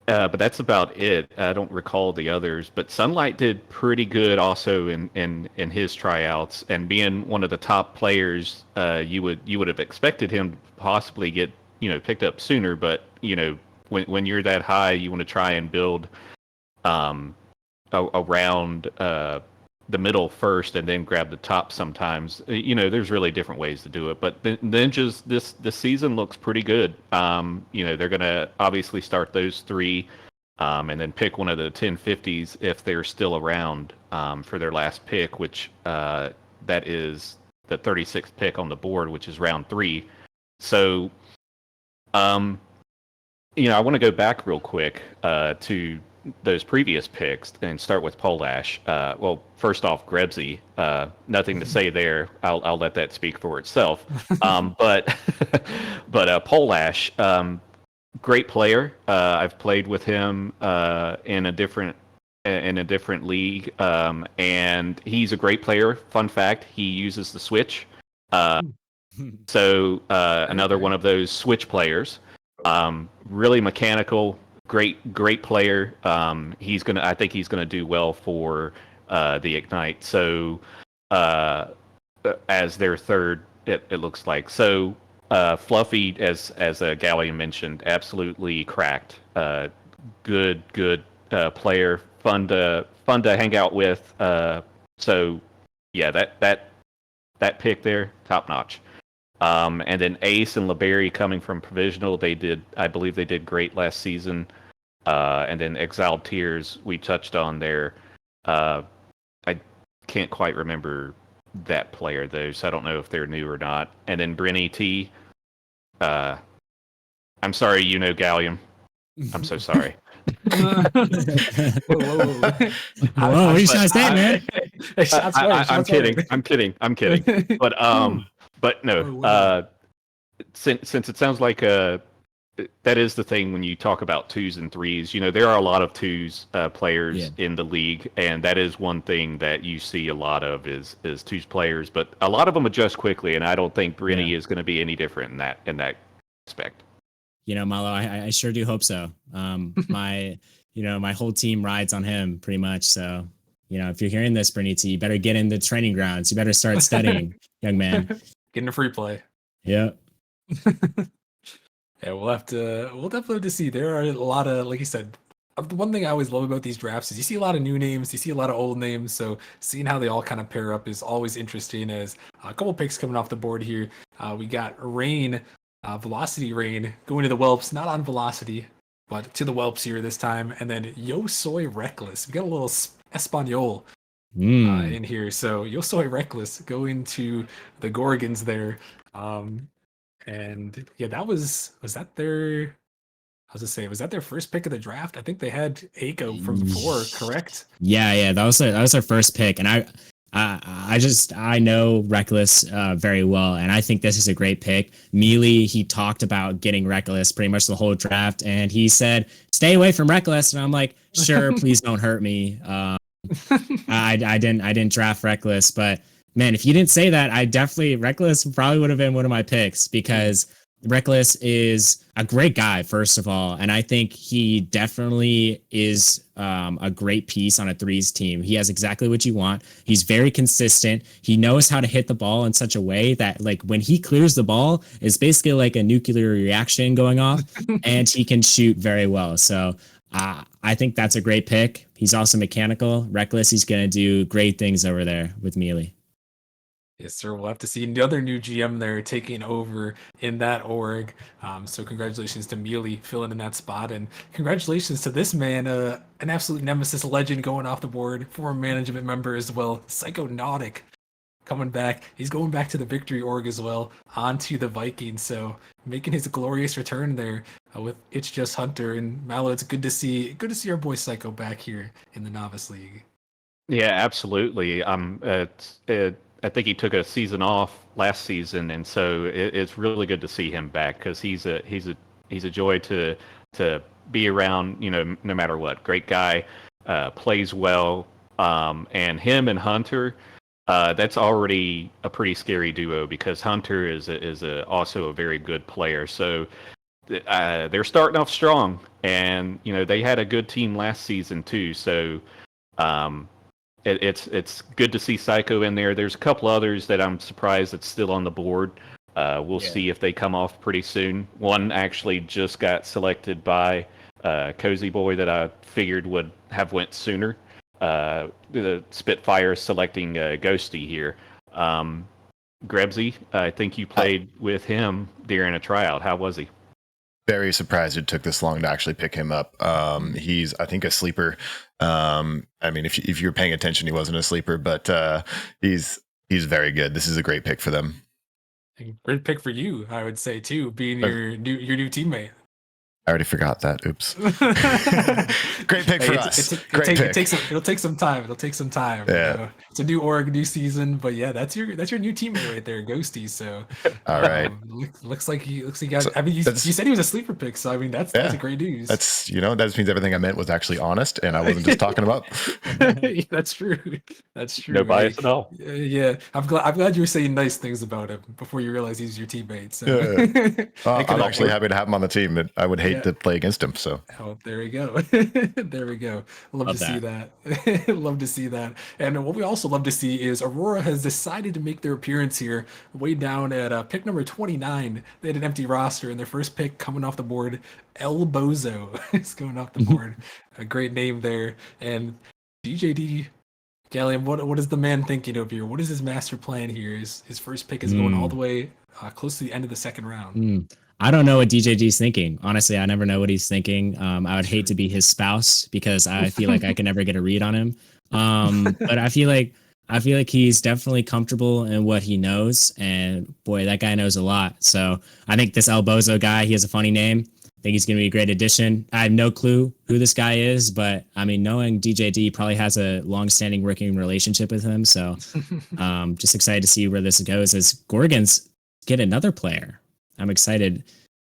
that's about it. I don't recall the others. But Sunlight did pretty good also in his tryouts, and being one of the top players, you would have expected him to possibly get picked up sooner. But when you're that high, you want to try and build around the middle first and then grab the top sometimes. There's really different ways to do it. But the Ninjas this season looks pretty good. They're going to obviously start those three and then pick one of the 1050s if they're still around for their last pick, which that is the 36th pick on the board, which is round 3. So, I want to go back real quick to those previous picks and start with Polash. Well, first off, Grebsy, nothing to say there. I'll let that speak for itself. But Polash, great player. I've played with him in a different league, and he's a great player. Fun fact: he uses the Switch. So another one of those Switch players. Really mechanical. Great player. I think he's gonna do well for the Ignite. So as their third, it looks like. So Fluffy, as Gallium mentioned, absolutely cracked. Good player. Fun to hang out with. So yeah, that pick there, top notch. And then Ace and LeBerry coming from Provisional, I believe they did great last season. And then Exiled Tears, we touched on there. I can't quite remember that player though, so I don't know if they're new or not. And then Brinny T. I'm sorry, Gallium. I'm so sorry. Whoa, what are you trying to say, man? I'm kidding. But no. Since it sounds like that is the thing when you talk about twos and threes. There are a lot of twos players in the league, and that is one thing that you see a lot of is twos players. But a lot of them adjust quickly, and I don't think Brinny is going to be any different in that aspect. Malo, I sure do hope so. My whole team rides on him pretty much. So, if you're hearing this, Brinny T, you better get in the training grounds. You better start studying, young man. Getting a free play. Yeah. Yeah, we'll definitely have to see. There are a lot of, like you said, the one thing I always love about these drafts is you see a lot of new names, you see a lot of old names. So seeing how they all kind of pair up is always interesting. As a couple picks coming off the board here, we got Rain, Velocity Rain going to the Whelps, not on Velocity, but to the Whelps here this time. And then Yo Soy Reckless. We got a little Espanol in here. So Yo Soy Reckless going to the Gorgons there. And yeah, was that their first pick of the draft? I think they had Aiko from before, correct? Yeah, that was their first pick. And I know Reckless very well, and I think this is a great pick. Mealy, he talked about getting Reckless pretty much the whole draft, and he said, "Stay away from Reckless," and I'm like, "Sure, please don't hurt me." I didn't draft Reckless, but man, if you didn't say that, I definitely Reckless probably would have been one of my picks because Reckless is a great guy, first of all, and I think he definitely is a great piece on a threes team. He has exactly what you want. He's very consistent. He knows how to hit the ball in such a way that, like, when he clears the ball, it's basically like a nuclear reaction going off, and he can shoot very well. So I think that's a great pick. He's also mechanical, reckless. He's going to do great things over there with Mealy. Yes, sir. We'll have to see another new GM there taking over in that org. So congratulations to Mealy filling in that spot, and congratulations to this man, an absolute Nemesis legend going off the board, former management member as well, Psychonautic coming back. He's going back to the Victory org as well, onto the Vikings. So making his glorious return there with It's Just Hunter and Mallow. It's good to see our boy Psycho back here in the Novice League. Yeah, absolutely. I think he took a season off last season, and so it's really good to see him back because he's a joy to be around. You know, no matter what. Great guy, plays well, and him and Hunter. That's already a pretty scary duo because Hunter is also a very good player. So they're starting off strong, and you know they had a good team last season too. So um, it's good to see Psycho in there. There's a couple others that I'm surprised that's still on the board. We'll see if they come off pretty soon. One actually just got selected by Cozy Boy that I figured would have went sooner. The Spitfire selecting Ghosty here. Grebsy, I think you played with him during a tryout. How was he? Very surprised it took this long to actually pick him up. He's, I think, a sleeper. I mean, if you're paying attention, he wasn't a sleeper, but he's very good. This is a great pick for them. Great pick for you, I would say too, being your new teammate. I already forgot that. Oops. Great pick for us. It'll take some time. It'll take some time. Yeah. You know? It's a new org, new season, but yeah, that's your new teammate right there, Ghosty. So, all right. Looks like he got. So I mean, you said he was a sleeper pick, so I mean that's a great news. That's that just means everything I meant was actually honest, and I wasn't just talking about. That's true. That's true. No bias at all. Yeah, I'm glad you were saying nice things about him before you realized he's your teammate. So I'm actually happy to have him on the team, but I would hate to play against him. So there we go. There we go. Love to see that. Love to see that. And what we also love to see is Aurora has decided to make their appearance here, way down at pick number 29. They had an empty roster, and their first pick coming off the board, El Bozo is going off the board. A great name there. And DJD Gallium, what is the man thinking of here? What is his master plan here? His first pick is going all the way close to the end of the second round. I don't know what DJG's thinking. Honestly, I never know what he's thinking. I would hate to be his spouse because I feel like I can never get a read on him. But I feel like he's definitely comfortable in what he knows, and boy, that guy knows a lot. So I think this El Bozo guy, he has a funny name. I think he's going to be a great addition. I have no clue who this guy is, but I mean, knowing DJD probably has a long-standing working relationship with him. So just excited to see where this goes as Gorgons get another player. I'm excited.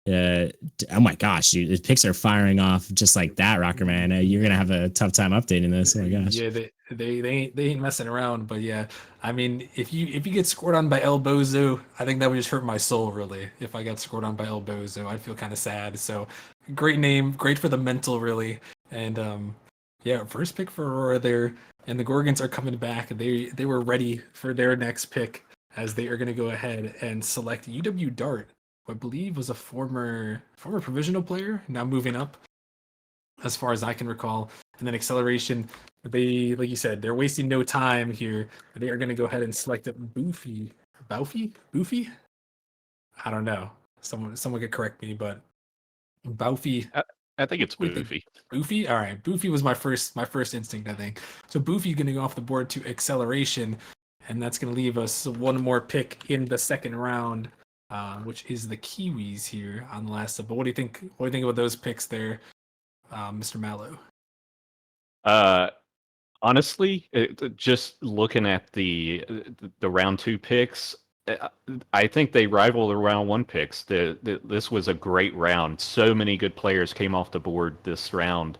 Oh my gosh, dude, the picks are firing off just like that, Rocker Man. You're gonna have a tough time updating this. Oh my gosh. Yeah, they ain't messing around. But yeah, I mean, if you get scored on by El Bozo, I think that would just hurt my soul really. If I got scored on by El Bozo, I'd feel kind of sad. So great name, great for the mental really. And yeah, first pick for Aurora there, and the Gorgons are coming back. They were ready for their next pick as they are going to go ahead and select UW Dart, who I believe was a former provisional player, now moving up, as far as I can recall. And then Acceleration, they, like you said, they're wasting no time here. They are going to go ahead and select a Boofy. I don't know. Someone could correct me, but Boofy. I think it's Boofy. Boofy? All right. Boofy was my first instinct, I think. So Boofy going to go off the board to Acceleration, and that's going to leave us one more pick in the second round, which is the Kiwis here on the last. But what do you think? What do you think about those picks there, Mr. Mallow? Honestly, just looking at the round 2 picks, uh, I think they rival the round 1 picks. This was a great round. So many good players came off the board this round.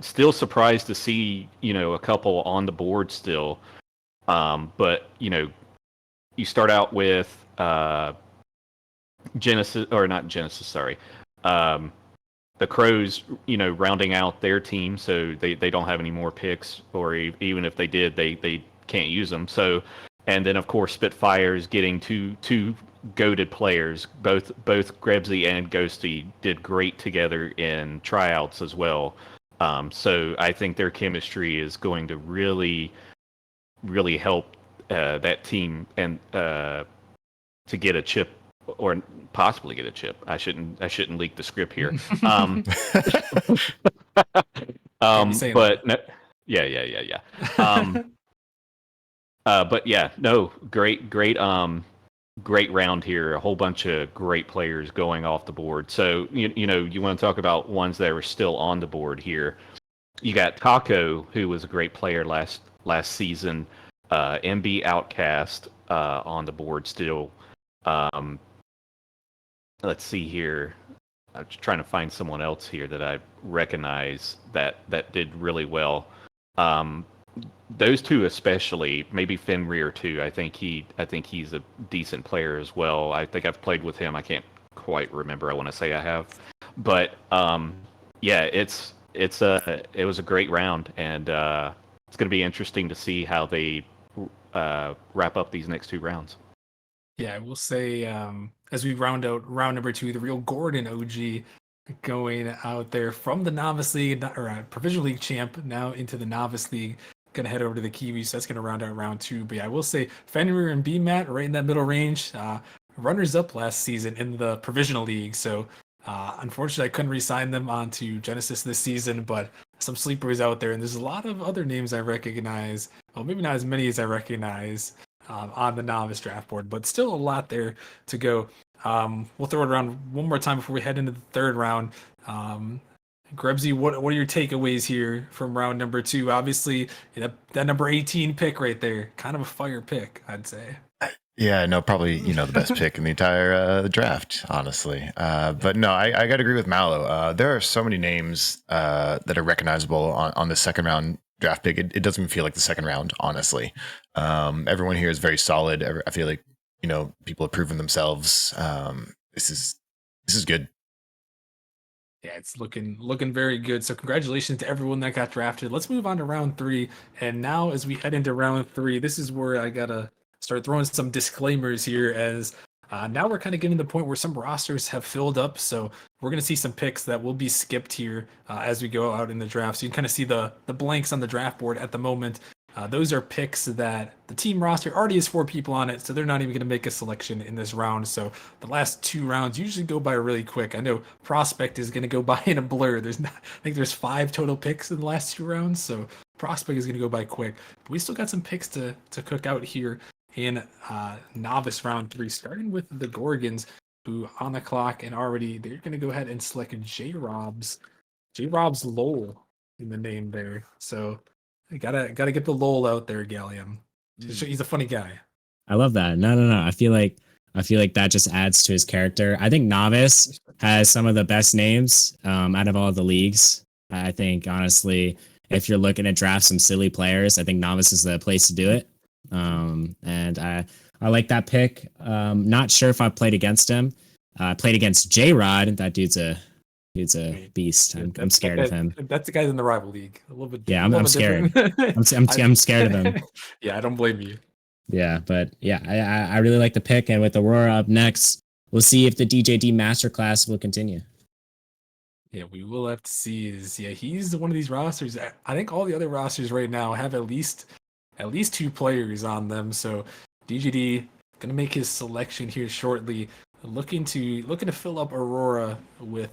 Still surprised to see a couple on the board still. But you start out with Genesis, or not Genesis, sorry. Um, the Crows, rounding out their team, so they don't have any more picks, or even if they did, they can't use them. So, and then of course Spitfires getting two goated players, both Grebsy and Ghosty did great together in tryouts as well. So I think their chemistry is going to really help that team and to get a chip or possibly get a chip. I shouldn't leak the script here. Saying But no, yeah. But yeah, no, great round here. A whole bunch of great players going off the board. So you want to talk about ones that were still on the board here. You got Taco, who was a great player last season. MB Outcast on the board still. Let's see here. I'm just trying to find someone else here that I recognize that did really well. Those two especially, maybe Fenrir too. I think he's a decent player as well. I think I've played with him. I can't quite remember. I want to say I have, but yeah, it was a great round, and it's going to be interesting to see how they wrap up these next 2 rounds. Yeah, I will say, as we round out round number 2, the real Gordon OG going out there from the Novice League, or Provincial League champ, now into the Novice League. Going to head over to the Kiwis. So that's going to round out round 2. But yeah, I will say Fenrir and BMAT right in that middle range. Runners up last season in the Provisional League. So unfortunately, I couldn't re-sign them onto Genesis this season, but some sleepers out there. And there's a lot of other names I recognize. Well, maybe not as many as I recognize on the Novice draft board, but still a lot there to go. We'll throw it around one more time before we head into the 3rd round. Grebsy, what are your takeaways here from round number 2? Obviously, that number 18 pick right there, kind of a fire pick, I'd say. Yeah, no, probably the best pick in the entire draft, honestly. But no, I got to agree with Mallow. There are so many names that are recognizable on the 2nd round draft pick. It doesn't even feel like the 2nd round, honestly. Everyone here is very solid. I feel like people have proven themselves. This is good. Yeah, it's looking very good. So congratulations to everyone that got drafted. Let's move on to round 3. And now as we head into round 3, this is where I gotta start throwing some disclaimers here, as now we're kind of getting to the point where some rosters have filled up. So we're gonna see some picks that will be skipped here as we go out in the draft. So you can kind of see the blanks on the draft board at the moment. Those are picks that the team roster already has 4 people on it, so they're not even going to make a selection in this round. So the last 2 rounds usually go by really quick. I know Prospect is going to go by in a blur. I think there's 5 total picks in the last 2 rounds, so Prospect is going to go by quick. But we still got some picks to cook out here in Novice round 3, starting with the Gorgons, who on the clock, and already they're going to go ahead and select J-Rob's Lowell in the name there. So gotta get the lol out there, Gallium. He's a funny guy. I love that. No. I feel like that just adds to his character. I think Novice has some of the best names out of all the leagues. I think honestly, if you're looking to draft some silly players, I think Novice is the place to do it. And I like that pick. Not sure if I've played against him. I played against J-Rod. That dude's a beast. I'm scared of him. That's the guy in the rival league. A little bit. Yeah, I'm scared. I'm scared of him. Yeah, I don't blame you. Yeah, but yeah, I really like the pick, and with Aurora up next, we'll see if the DJD Masterclass will continue. Yeah, we will have to see. He's one of these rosters. I think all the other rosters right now have at least 2 players on them. So DJD gonna make his selection here shortly, looking to fill up Aurora with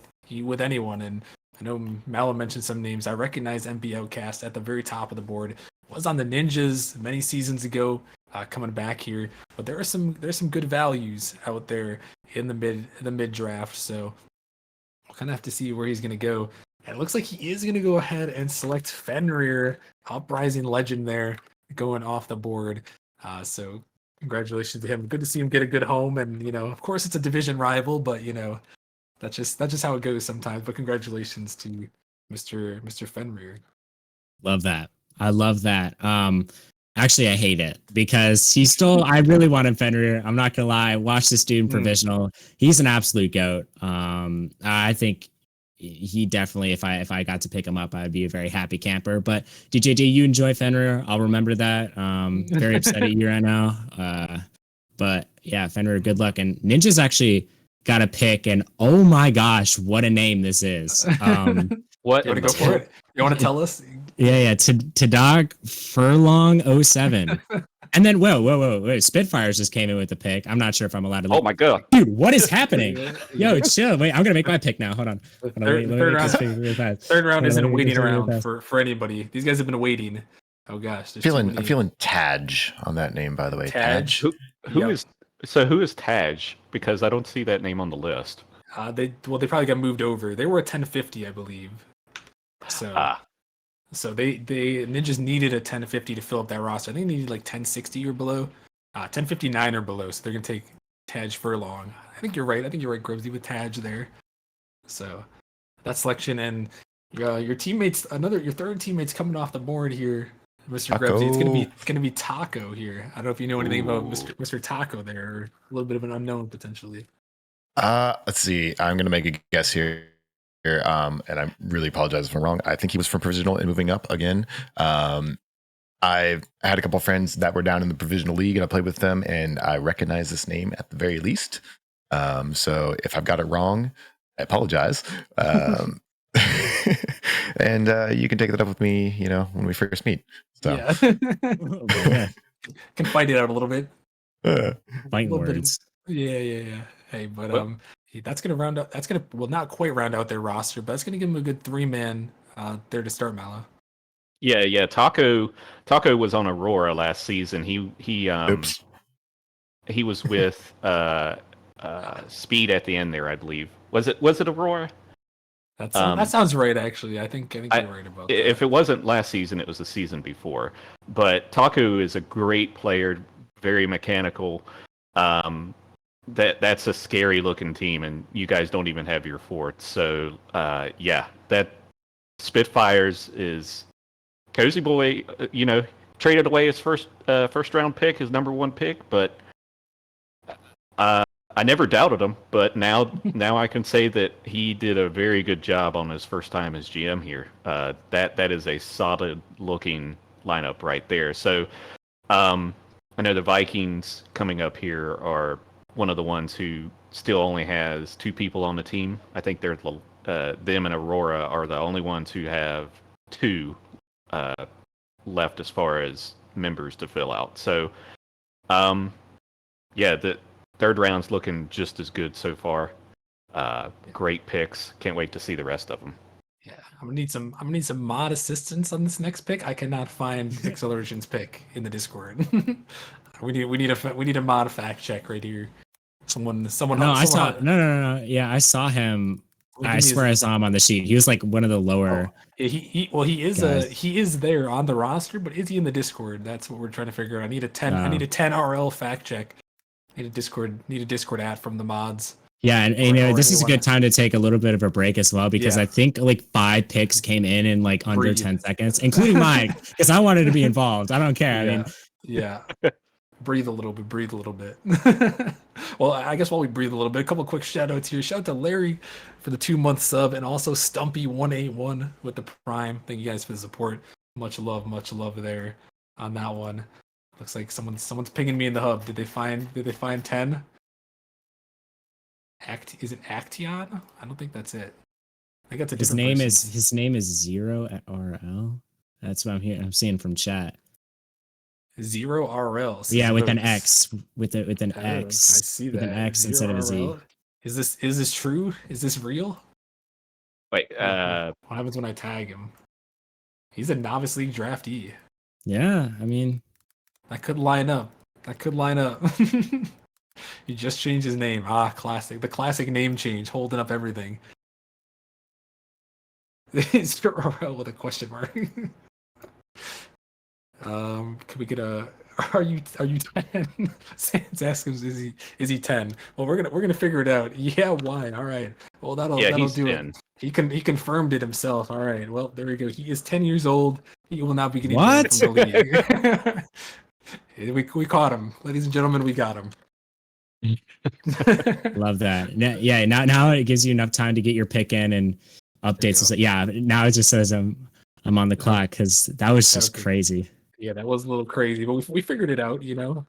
anyone. And I know Mallow mentioned some names. I recognize MB Outcast at the very top of the board. Was on the Ninjas many seasons ago, coming back here. But there's some good values out there in the mid draft. So we'll kind of have to see where he's going to go And it looks like he is going to go ahead and select Fenrir, Uprising Legend there, going off the board. So congratulations to him. Good to see him get a good home. And, of course it's a division rival, but, that's just how it goes sometimes. But congratulations to Mr. Fenrir. Love that. I love that. Actually, I hate it because I really wanted Fenrir. I'm not gonna lie. Watch this dude in provisional. He's an absolute goat. I think he definitely, if I got to pick him up, I'd be a very happy camper. But DJD, you enjoy Fenrir. I'll remember that. Very upset at you right now. But yeah, Fenrir, good luck. And Ninja's actually got a pick, and oh my gosh, what a name this is. What? You want to go for it? You want to tell us? Yeah. Tadag Furlong 07. And then, whoa. Spitfires just came in with the pick. I'm not sure if I'm allowed to. Oh my god. Dude, what is happening? Yo, chill. Wait, I'm going to make my pick now. Hold on. Third round isn't waiting around for anybody. These guys have been waiting. Oh gosh. I'm feeling Taj on that name, by the way. Taj? Who is Taj? Because I don't see that name on the list. They probably got moved over. They were at 1050, I believe. So they Ninjas needed a 1050 to fill up that roster. I think they needed like 1060 or below, 1059 or below. So they're gonna take Taj Furlong. I think you're right, Grubsy, with Taj there. So that selection, and your teammates, your third teammate's coming off the board here, Mr. Grubsy. It's gonna be Taco here. I don't know if you know anything about Mr. Taco there, or a little bit of an unknown potentially. Let's see. I'm gonna make a guess here. And I really apologize if I'm wrong. I think he was from provisional and moving up again. I've had a couple friends that were down in the provisional league, and I played with them, and I recognize this name at the very least. So if I've got it wrong, I apologize. And you can take that up with me, when we first meet. So yeah. Can fight it out a little bit. Fighting words. Yeah. Hey, but that's gonna round out. That's gonna not quite round out their roster, but that's gonna give them a good 3-man there to start, Mallow. Yeah. Taco was on Aurora last season. He was with Speed at the end there, I believe. Was it Aurora? That sounds right, actually. I think you're right about that. If it wasn't last season, it was the season before. But Taco is a great player, very mechanical. That's a scary looking team, and you guys don't even have your fourth. So that Spitfires is Cozy Boy. Traded away his first round pick, his number 1 pick, but I never doubted him. But now I can say that he did a very good job on his first time as GM here. That is a solid looking lineup right there. So I know the Vikings coming up here are one of the ones who still only has 2 people on the team. I think they're them and Aurora are the only ones who have 2 left as far as members to fill out. So, the third round's looking just as good so far. Great picks. Can't wait to see the rest of them. Yeah, I'm gonna need some mod assistance on this next pick. I cannot find Acceleration's pick in the Discord. we need a mod fact check right here. Someone. No, I saw. No. Yeah, I saw him. I swear I saw him on the sheet. He was like one of the lower. Oh, he is there on the roster, but is he in the Discord? That's what we're trying to figure out. I need a 10 RL fact check. Need a Discord ad from the mods. Yeah, and this is a good time to take a little bit of a break as well, because I think like 5 picks came in like under 10 seconds, including mine, because I wanted to be involved. I don't care. Yeah. Breathe a little bit. Well, I guess while we breathe a little bit, a couple quick shout outs here. Shout out to Larry for the 2-month sub, and also Stumpy181 with the Prime. Thank you guys for the support. Much love there on that one. Looks like someone's pinging me in the hub. Did they find 10? Is it Action? I don't think that's it. I think that's a different person. His name is Zero at RL. That's what I'm seeing from chat. Zero RL. Yeah, with an X. With an X. I see that. With an X instead of a Z. Is this true? Is this real? Wait, what happens when I tag him? He's a Novice League draftee. Yeah, I mean, that could line up. He just changed his name. Classic. The classic name change, holding up everything. Is Aurora with a question mark? Can we get a? Are you 10? Sans asking, is he 10? Well, we're gonna figure it out. Yeah, why? All right. Well, Yeah, that'll he's do 10. it. He confirmed it himself. All right. Well, there we go. He is 10 years old. He will not be getting banned What? from the league. we caught him, ladies and gentlemen. We got him. Love that. Yeah, now it gives you enough time to get your pick in and updates. So, yeah, now it just says I'm on the clock because that was just crazy. Yeah, that was a little crazy, but we figured it out. You know,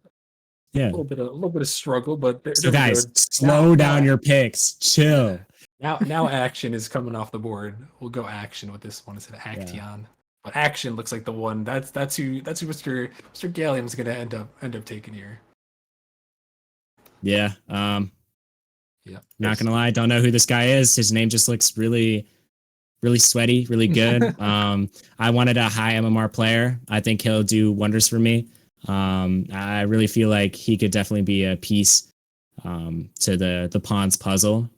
Yeah. a little bit of struggle, but So guys, slow down your picks. Chill. Now action is coming off the board. We'll go action with this one instead of Action. Yeah. But action looks like the one. That's who Mr. Gallium's gonna end up taking here. Yeah. Yeah. Not gonna lie, don't know who this guy is. His name just looks really sweaty, really good. I wanted a high MMR player. I think he'll do wonders for me. I really feel like he could definitely be a piece to the pawns puzzle.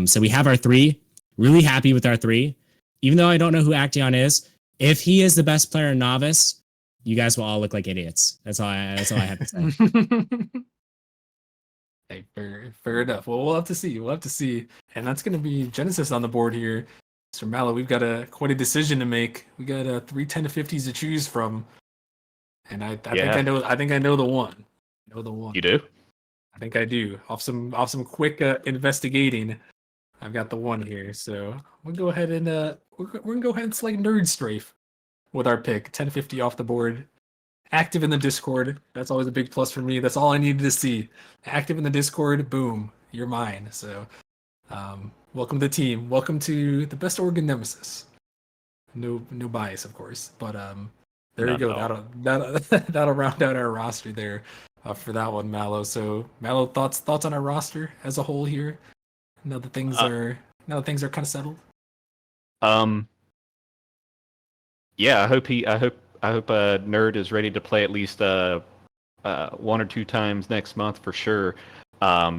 So we have our 3. Really happy with our 3. Even though I don't know who Action is, if he is the best player in Novice, you guys will all look like idiots. That's all I have to say. Hey, fair enough. Well, we'll have to see. And that's going to be Genesis on the board here. Mr. Mallow, we've got quite a decision to make. We got 3 10 to 50s to choose from. And I think I know the one. I know the one. You do? I think I do. Off some quick investigating, I've got the one here. So we'll go ahead and we're gonna go ahead and select Nerd Strafe with our pick. 1050 off the board. Active in the Discord. That's always a big plus for me. That's all I needed to see. Active in the Discord. Boom. You're mine. So welcome to the team. Welcome to the best Oregon Nemesis. No bias, of course. But there you go. That'll round out our roster there for that one, Mallow. So Mallow, thoughts on our roster as a whole here? Now that things are kind of settled. Yeah, I hope Nerd is ready to play at least 1 or 2 times next month for sure. We're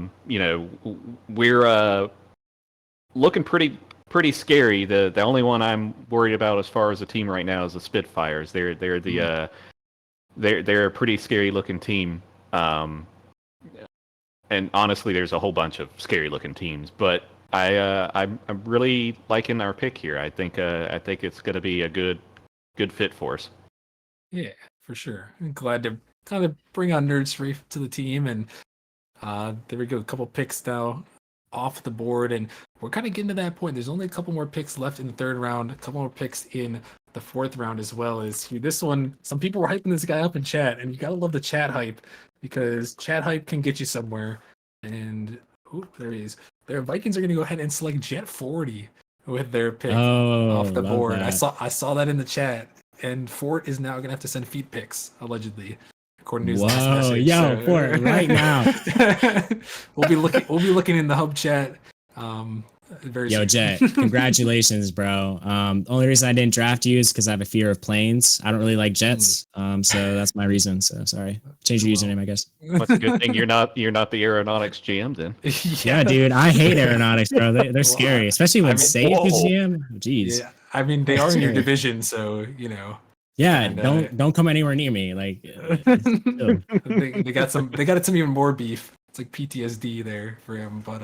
looking pretty scary. The only one I'm worried about as far as the team right now is the Spitfires. They're a pretty scary looking team. And honestly, there's a whole bunch of scary looking teams, but I'm really liking our pick here. I think it's going to be a good fit for us. Yeah, for sure. I'm glad to kind of bring on Nerd Strafe to the team, and there we go. A couple picks now off the board, and we're kind of getting to that point. There's only a couple more picks left in the 3rd round, a couple more picks in the 4th round as well. As this one, some people were hyping this guy up in chat, and you gotta love the chat hype because chat hype can get you somewhere. And there he is. Their Vikings are gonna go ahead and select Jet 40 with their pick off the board. That. I saw that in the chat. And Fort is now gonna have to send feet pics, allegedly, according to his last message. Yo, Fort, right now. we'll be looking in the hub chat. Very soon. Jet, congratulations, bro. Only reason I didn't draft you is because I have a fear of planes. I don't really like jets. So that's my reason. So sorry. Change your username, I guess. That's a good thing you're not the aeronautics GM then. Yeah, dude, I hate aeronautics, bro. They're scary, especially when Sage is GM. Jeez. Yeah, I mean they are in your division, so you know. Yeah, and, don't come anywhere near me. Like they got some even more beef. It's like PTSD there for him, but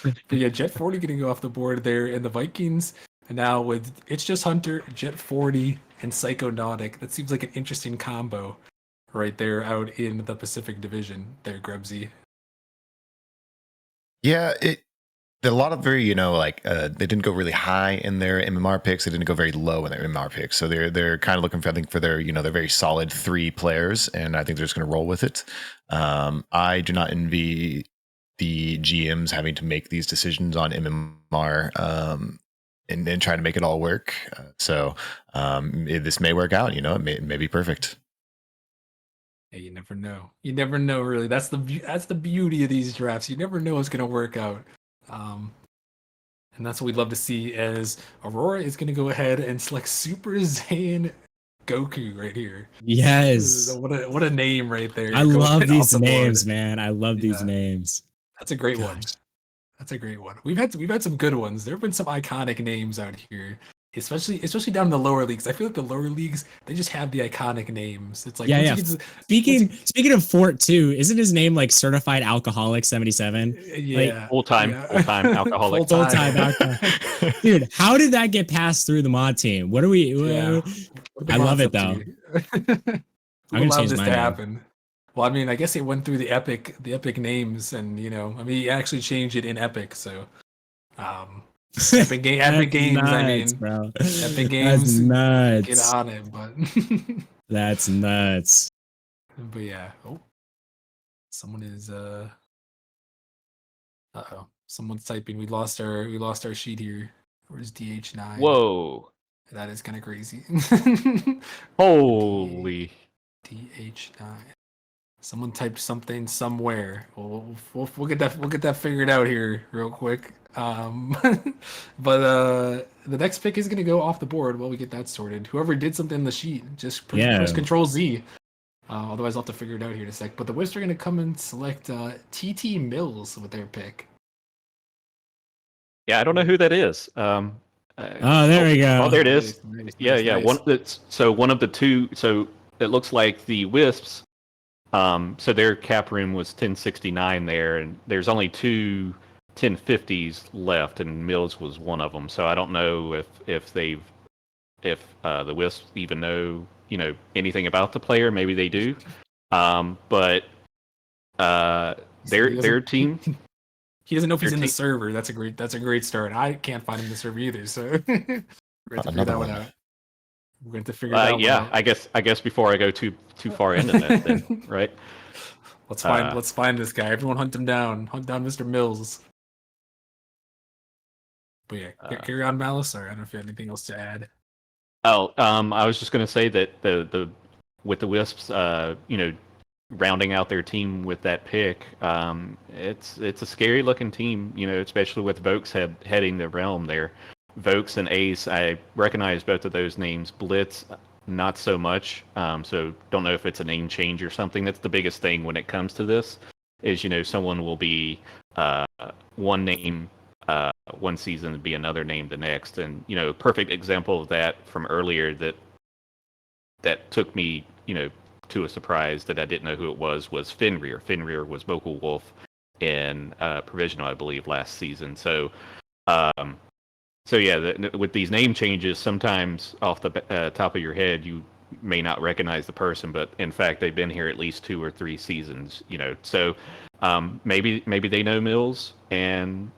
But yeah, Jet 40 getting go off the board there, and the Vikings. And now with It's Just Hunter, Jet 40, and Psychonautic. That seems like an interesting combo right there out in the Pacific Division there, Grebsy. Yeah, a lot of very, they didn't go really high in their MMR picks. They didn't go very low in their MMR picks. So they're kind of looking for, I think, for their, their very solid 3 players, and I think they're just going to roll with it. I do not envy the GMs having to make these decisions on MMR and try to make it all work. So this may work out. It may be perfect. Yeah, you never know. You never know, really. That's the beauty of these drafts. You never know what's going to work out. And that's what we'd love to see, as Aurora is going to go ahead and select Super Saiyan Goku right here. Yes. What a name right there. I love these names, man. I love these names. That's a great one. That's a great one. We've had some good ones. There have been some iconic names out here, especially down in the lower leagues. I feel like the lower leagues they just have the iconic names. It's like Yeah, once yeah. you get to, Speaking of Fort too, isn't his name like Certified Alcoholic 77? Like yeah, Full-time alcoholic. full full-time time. alcoholic. Dude, how did that get passed through the mod team? What are we? Yeah, what are the I love mods it up though. to? I'm Who gonna allowed change this my to name. happen? Well, I mean, I guess it went through the epic names, and I mean, he actually changed it in epic. So, um, epic That's games. I nuts, mean, bro. epic That's games. Get nuts. on it, but That's nuts. but yeah. Oh, someone is oh, someone's typing. We lost our sheet here. Where's DH9? Whoa. That is kind of crazy. Holy. DH9. Someone typed something somewhere. We'll get that figured out here real quick. But the next pick is gonna go off the board while we get that sorted. Whoever did something in the sheet, just press Yeah. Control Z. Otherwise, I'll have to figure it out here in a sec. But the Wisps are gonna come and select TT Mills with their pick. Yeah, I don't know who that is. Oh, there we go. Oh, there it is. Nice, Yeah, nice, yeah. nice. One of the two. So it looks like the Wisps. So their cap room was 1069 there, and there's only two 1050s left, and Mills was one of them. So I don't know if the Wisps even know anything about the player. Maybe they do. But their team. He doesn't know if he's Their in the team- server. That's a great start. I can't find him in the server either, so we're going to figure Another that one one. out. We're going to figure that one Yeah, out. I guess before I go too far into that, then, right? Let's find this guy. Everyone hunt him down. Hunt down Mr. Mills. But yeah, carry on, Malice. Sorry, I don't know if you have anything else to add. Oh, I was just gonna say that the with the Wisps, rounding out their team with that pick, it's a scary looking team, especially with Vokes heading the realm there. Vokes and Ace, I recognize both of those names. Blitz, not so much. So don't know if it's a name change or something. That's the biggest thing when it comes to this, is someone will be one name one season and be another name the next, and perfect example of that from earlier that took me to a surprise that I didn't know who it was Fenrir. Fenrir was Vocal Wolf in Provisional, I believe, last season. So yeah, with these name changes, sometimes off the top of your head, you may not recognize the person, but in fact, they've been here at least 2 or 3 seasons. So maybe they know Mills, and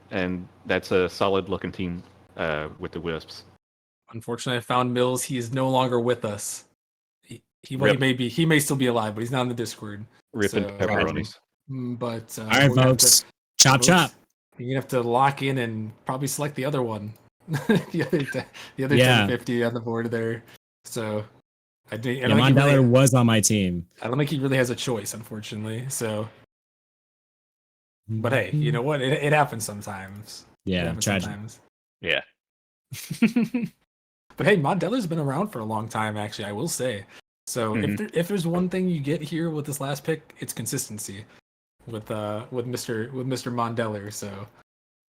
that's a solid looking team with the Wisps. Unfortunately, I found Mills. He is no longer with us. He Rip. may still be alive, but he's not in the Discord. Ripping So, pepperonis. But All right, we're gonna have folks. to- Chop chop. You're gonna have to lock in and probably select the other one, the other Yeah. 1050 on the board there. So I don't Yeah, think he Mondeller really, was on my team. I don't think he really has a choice, unfortunately. So, but hey, you know what? It happens sometimes. It Yeah, happens tragic. sometimes. Yeah. But hey, Mondeller's been around for a long time, actually, I will say. So if there's one thing you get here with this last pick, it's consistency with Mr. Mondeller. So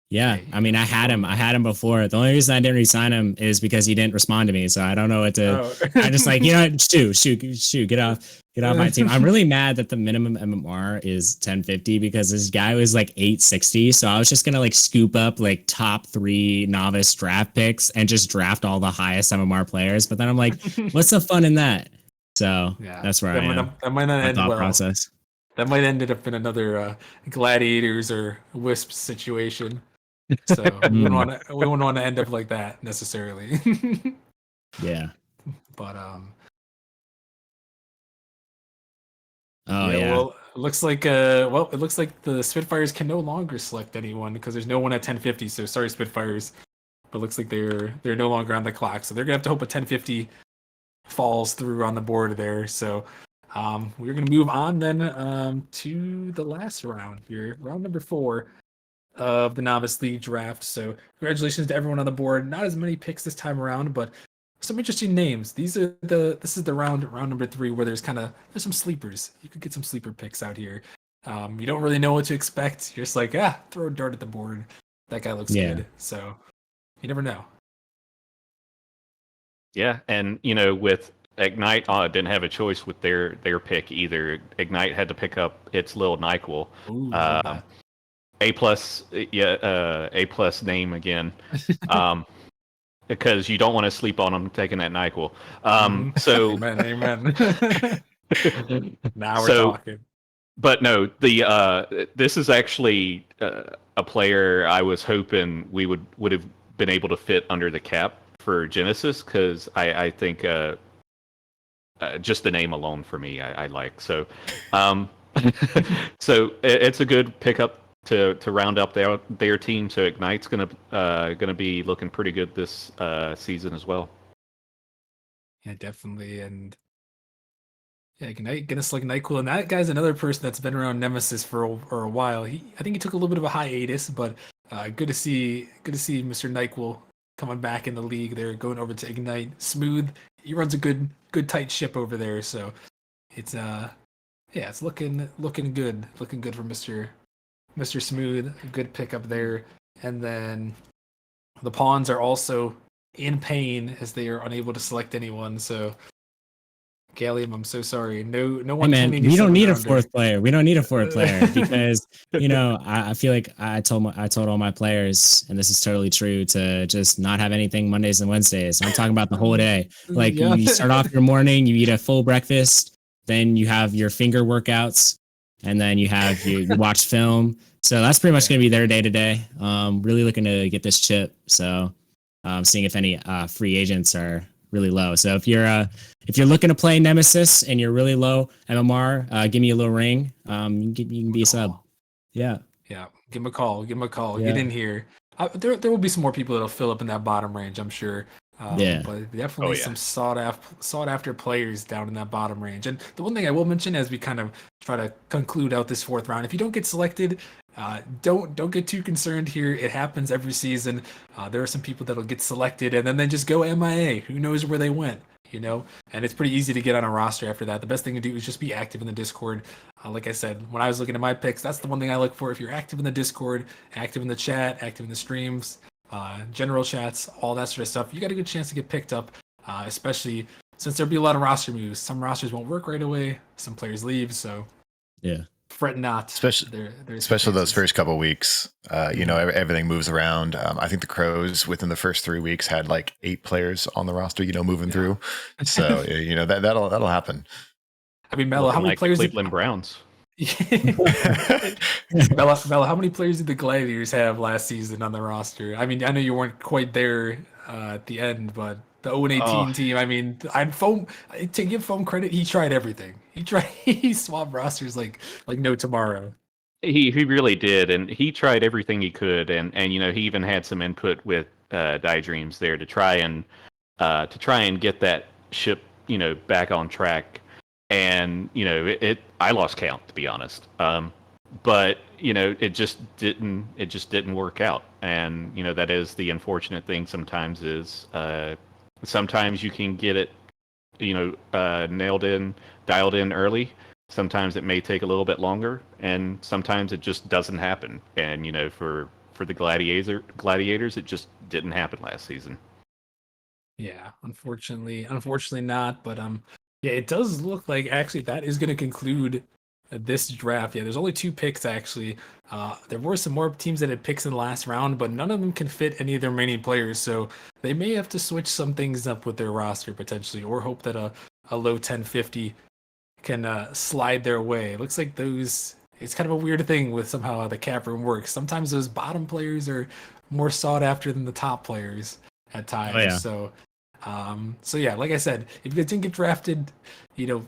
Yeah, I mean, I had him before. The only reason I didn't resign him is because he didn't respond to me. So I don't know what to. Oh. I just like, shoot, get off my team. I'm really mad that the minimum MMR is 1050 because this guy was like 860. So I was just gonna like scoop up like top 3 novice draft picks and just draft all the highest MMR players. But then I'm like, what's the fun in that? So yeah, that's where I am. that might not My end thought well. process. That might end up in another Gladiators or Wisps situation. So we wouldn't want to end up like that necessarily. Yeah. But Oh yeah. well, it looks like the Spitfires can no longer select anyone because there's no one at 1050. So sorry, Spitfires, but it looks like they're no longer on the clock. So they're gonna have to hope a 1050 falls through on the board there. So we're gonna move on then to the last round here, round number 4 of the Novice League draft. So congratulations to everyone on the board. Not as many picks this time around, but some interesting names. This is the round number 3 where there's some sleepers. You could get some sleeper picks out here. You don't really know what to expect. You're just like, throw a dart at the board. That guy looks Yeah. good. So you never know. Yeah, and with Ignite, didn't have a choice with their pick either. Ignite had to pick up its little Nyquil. Ooh, love that. A plus, A plus name again, because you don't want to sleep on them taking that Nyquil. So Amen. Now we're so, talking. but no, this is actually a player I was hoping we would have been able to fit under the cap for Genesis, because I think just the name alone for me I like. So so it's a good pickup to round up their team. So Ignite's gonna be looking pretty good this season as well. Yeah, definitely. And yeah, gonna select Nyquil, and that guy's another person that's been around Nemesis for a while. I think he took a little bit of a hiatus, but good to see Mr. Nyquil coming back in the league. They're going over to Ignite. Smooth. He runs a good tight ship over there. So it's it's looking good. Looking good for Mr. Smooth. A good pickup there. And then the pawns are also in pain as they are unable to select anyone. So Gallium, I'm so sorry. No Hey one man, can any we don't need a seven-rounder. fourth player. We don't need a fourth player because I feel like I told all my players, and this is totally true, to just not have anything Mondays and Wednesdays. I'm talking about the whole day. Like Yeah. you start off your morning, you eat a full breakfast, then you have your finger workouts, and then you have you watch film. So that's pretty much going to be their day to day. Really looking to get this chip. So seeing if any free agents are really low. So if you're looking to play Nemesis and you're really low MMR, give me a little ring. You can be a sub. Yeah. Yeah, give him a call. Give him a call. Yeah. Get in here. There will be some more people that'll fill up in that bottom range, I'm sure. Yeah. But definitely some sought after players down in that bottom range. And the one thing I will mention as we kind of try to conclude out this fourth round, if you don't get selected, don't get too concerned here. It happens every season. There are some people that'll get selected and then they just go MIA. Who knows where they went? And it's pretty easy to get on a roster after that. The best thing to do is just be active in the Discord. Like I said, when I was looking at my picks, that's the one thing I look for. If you're active in the Discord, active in the chat, active in the streams, general chats, all that sort of stuff, you got a good chance to get picked up, especially since there'll be a lot of roster moves. Some rosters won't work right away. Some players leave, so yeah. Fret not. Especially those first couple of weeks, everything moves around. I think the Crows within the first 3 weeks had like 8 players on the roster, moving through. So that'll happen. I mean, Mello, how many players? Cleveland Browns. Mello, how many players did the Gladiators have last season on the roster? I mean, I know you weren't quite there at the end, but the 0-18 team. I mean, to give Foam credit, he tried everything. He swapped rosters like no tomorrow. He really did, and he tried everything he could, and he even had some input with Daydreams there to try and get that ship back on track. And I lost count, to be honest. But it just didn't work out, and that is the unfortunate thing. Sometimes sometimes you can get it dialed in early. Sometimes it may take a little bit longer, and sometimes it just doesn't happen. And for the Gladiators, it just didn't happen last season. Yeah, unfortunately not. But yeah, it does look like actually that is going to conclude this draft. Yeah, there's only 2 picks actually. There were some more teams that had picks in the last round, but none of them can fit any of their remaining players. So they may have to switch some things up with their roster potentially, or hope that a low 1050 can slide their way. It looks like it's kind of a weird thing with somehow how the cap room works. Sometimes those bottom players are more sought after than the top players at times. Oh, yeah. So yeah, like I said, if you didn't get drafted,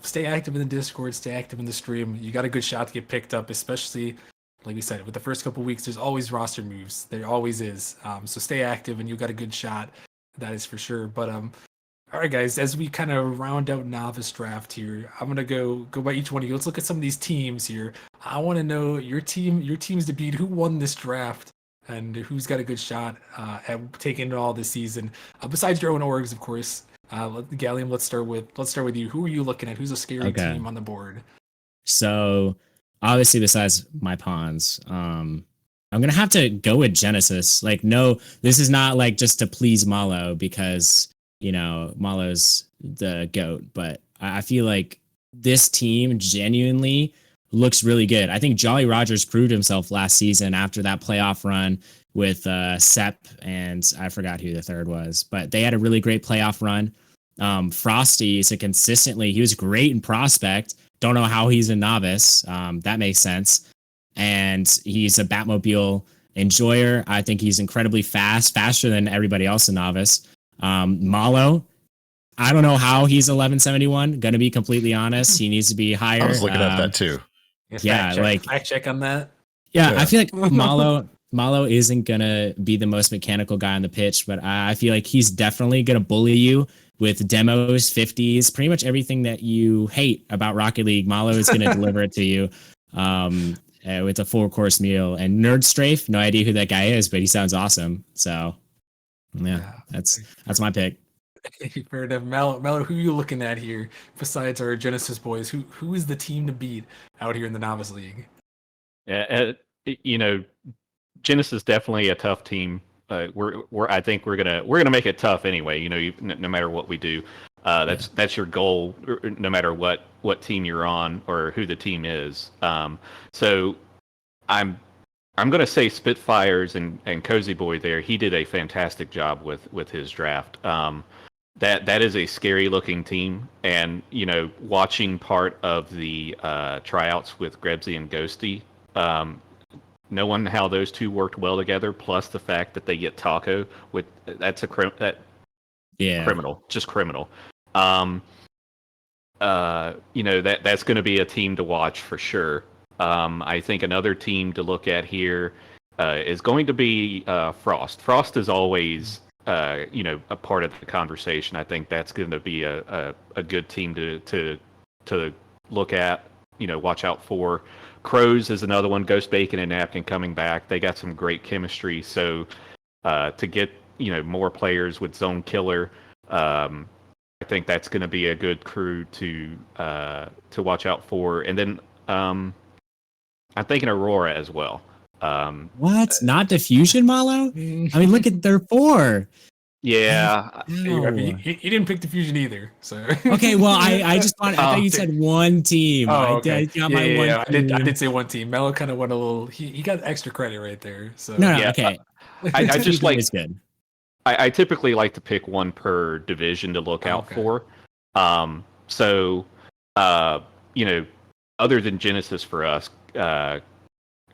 stay active in the Discord, stay active in the stream. You got a good shot to get picked up, especially like we said, with the first couple of weeks, there's always roster moves. There always is. So stay active and you got a good shot. That is for sure. But all right, guys, as we kind of round out Novice draft here, I'm gonna go by each one of you. Let's look at some of these teams here. I want to know your team's to beat. Who won this draft, and who's got a good shot at taking it all this season? Besides your own orgs, of course. Gallium, let's start with you. Who are you looking at? Who's a scary team on the board? So obviously besides my pawns, I'm gonna have to go with Genesis. Like, no, this is not like just to please Malo because Malo's the GOAT, but I feel like this team genuinely looks really good. I think Jolly Rogers proved himself last season after that playoff run with Sep and I forgot who the third was, but they had a really great playoff run. Frosty is he was great in prospect. Don't know how he's a novice. That makes sense. And he's a Batmobile enjoyer. I think he's incredibly fast, faster than everybody else in novice. Malo, I don't know how he's 1171. Gonna be completely honest, he needs to be higher. I was looking at that too. Fact check on that. Yeah, I feel like Malo isn't gonna be the most mechanical guy on the pitch, but I feel like he's definitely gonna bully you with demos, 50s, pretty much everything that you hate about Rocket League. Malo is gonna deliver it to you with a 4-course meal. And Nerd Strafe, no idea who that guy is, but he sounds awesome. So yeah, that's my pick. Fair enough. Mello, who are you looking at here besides our Genesis boys? Who is the team to beat out here in the Novice League? Yeah, Genesis is definitely a tough team. I think we're gonna make it tough anyway. No matter what we do, that's your goal. No matter what team you're on or who the team is. So I'm gonna say Spitfires and Cozy Boy there. He did a fantastic job with his draft. That is a scary looking team, and watching part of the tryouts with Grebsy and Ghosty. Knowing how those two worked well together, plus the fact that they get Taco that's criminal, just criminal. That's going to be a team to watch for sure. I think another team to look at here is going to be Frost. Frost is always a part of the conversation. I think that's going to be a good team to look at. Watch out for. Crows is another one. Ghost Bacon and Napkin coming back. They got some great chemistry. So to get more players with Zone Killer, I think that's going to be a good crew to watch out for. And then I'm thinking Aurora as well. What? Not Diffusion, Malo? I mean, look at their 4. Yeah. He didn't pick Diffusion either. So okay, well, I thought you said one team. Okay. I did say one team. Mello kind of went a little. He got extra credit right there. So no, okay. I just like. Is good. I typically like to pick one per division to look out for. So other than Genesis for us,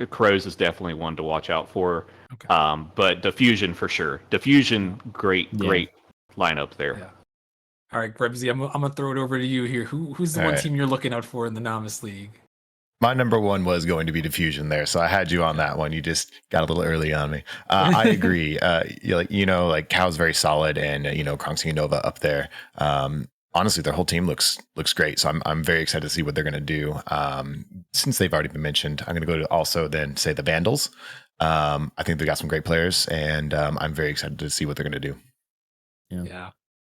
Crows is definitely one to watch out for. Okay. But Diffusion for sure. Diffusion, great lineup there. Yeah. All right, Grebsy, I'm gonna throw it over to you here. Who's the one team you're looking out for in the Novice League? My number one was going to be Diffusion there, so I had you on that one. You just got a little early on me. I agree. Like Cal's very solid, and Kronxing and Nova up there. Honestly, their whole team looks great. So I'm very excited to see what they're going to do. Since they've already been mentioned, I'm going to go to also then say the Vandals. I think they got some great players, and I'm very excited to see what they're going to do. Yeah.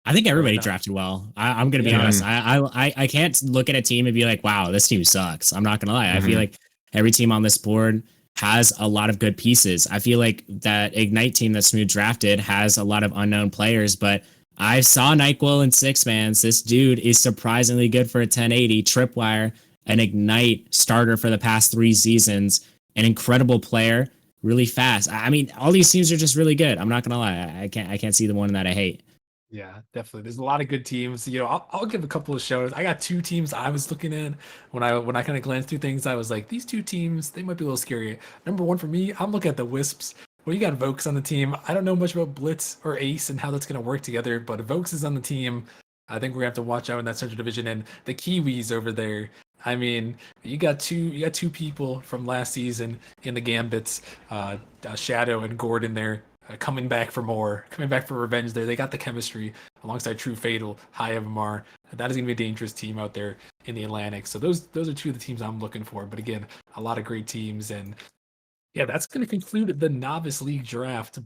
I think everybody drafted well. I'm going to be honest. I can't look at a team and be like, wow, this team sucks. I'm not going to lie. I feel like every team on this board has a lot of good pieces. I feel like that Ignite team that Smooth drafted has a lot of unknown players, but I saw NyQuil in 6-mans. This dude is surprisingly good for a 1080. Tripwire, an Ignite starter for the past 3 seasons, an incredible player, really fast. I mean, all these teams are just really good. I'm not gonna lie. I can't see the one that I hate. Yeah, definitely. There's a lot of good teams. I'll give a couple of shows. I got 2 teams I was looking at when I kind of glanced through things. I was like, these 2 teams, they might be a little scary. Number 1 for me, I'm looking at the Wisps. Well, you got Vokes on the team. I don't know much about Blitz or Ace and how that's going to work together, but Vokes is on the team. I think we're going to have to watch out in that Central Division. And the Kiwis over there, I mean, you got two people from last season in the Gambits, Shadow and Gordon there, coming back for revenge there. They got the chemistry alongside True Fatal, High MMR. That is going to be a dangerous team out there in the Atlantic. So those are 2 of the teams I'm looking for. But again, a lot of great teams. And yeah, that's going to conclude the Novice League draft. But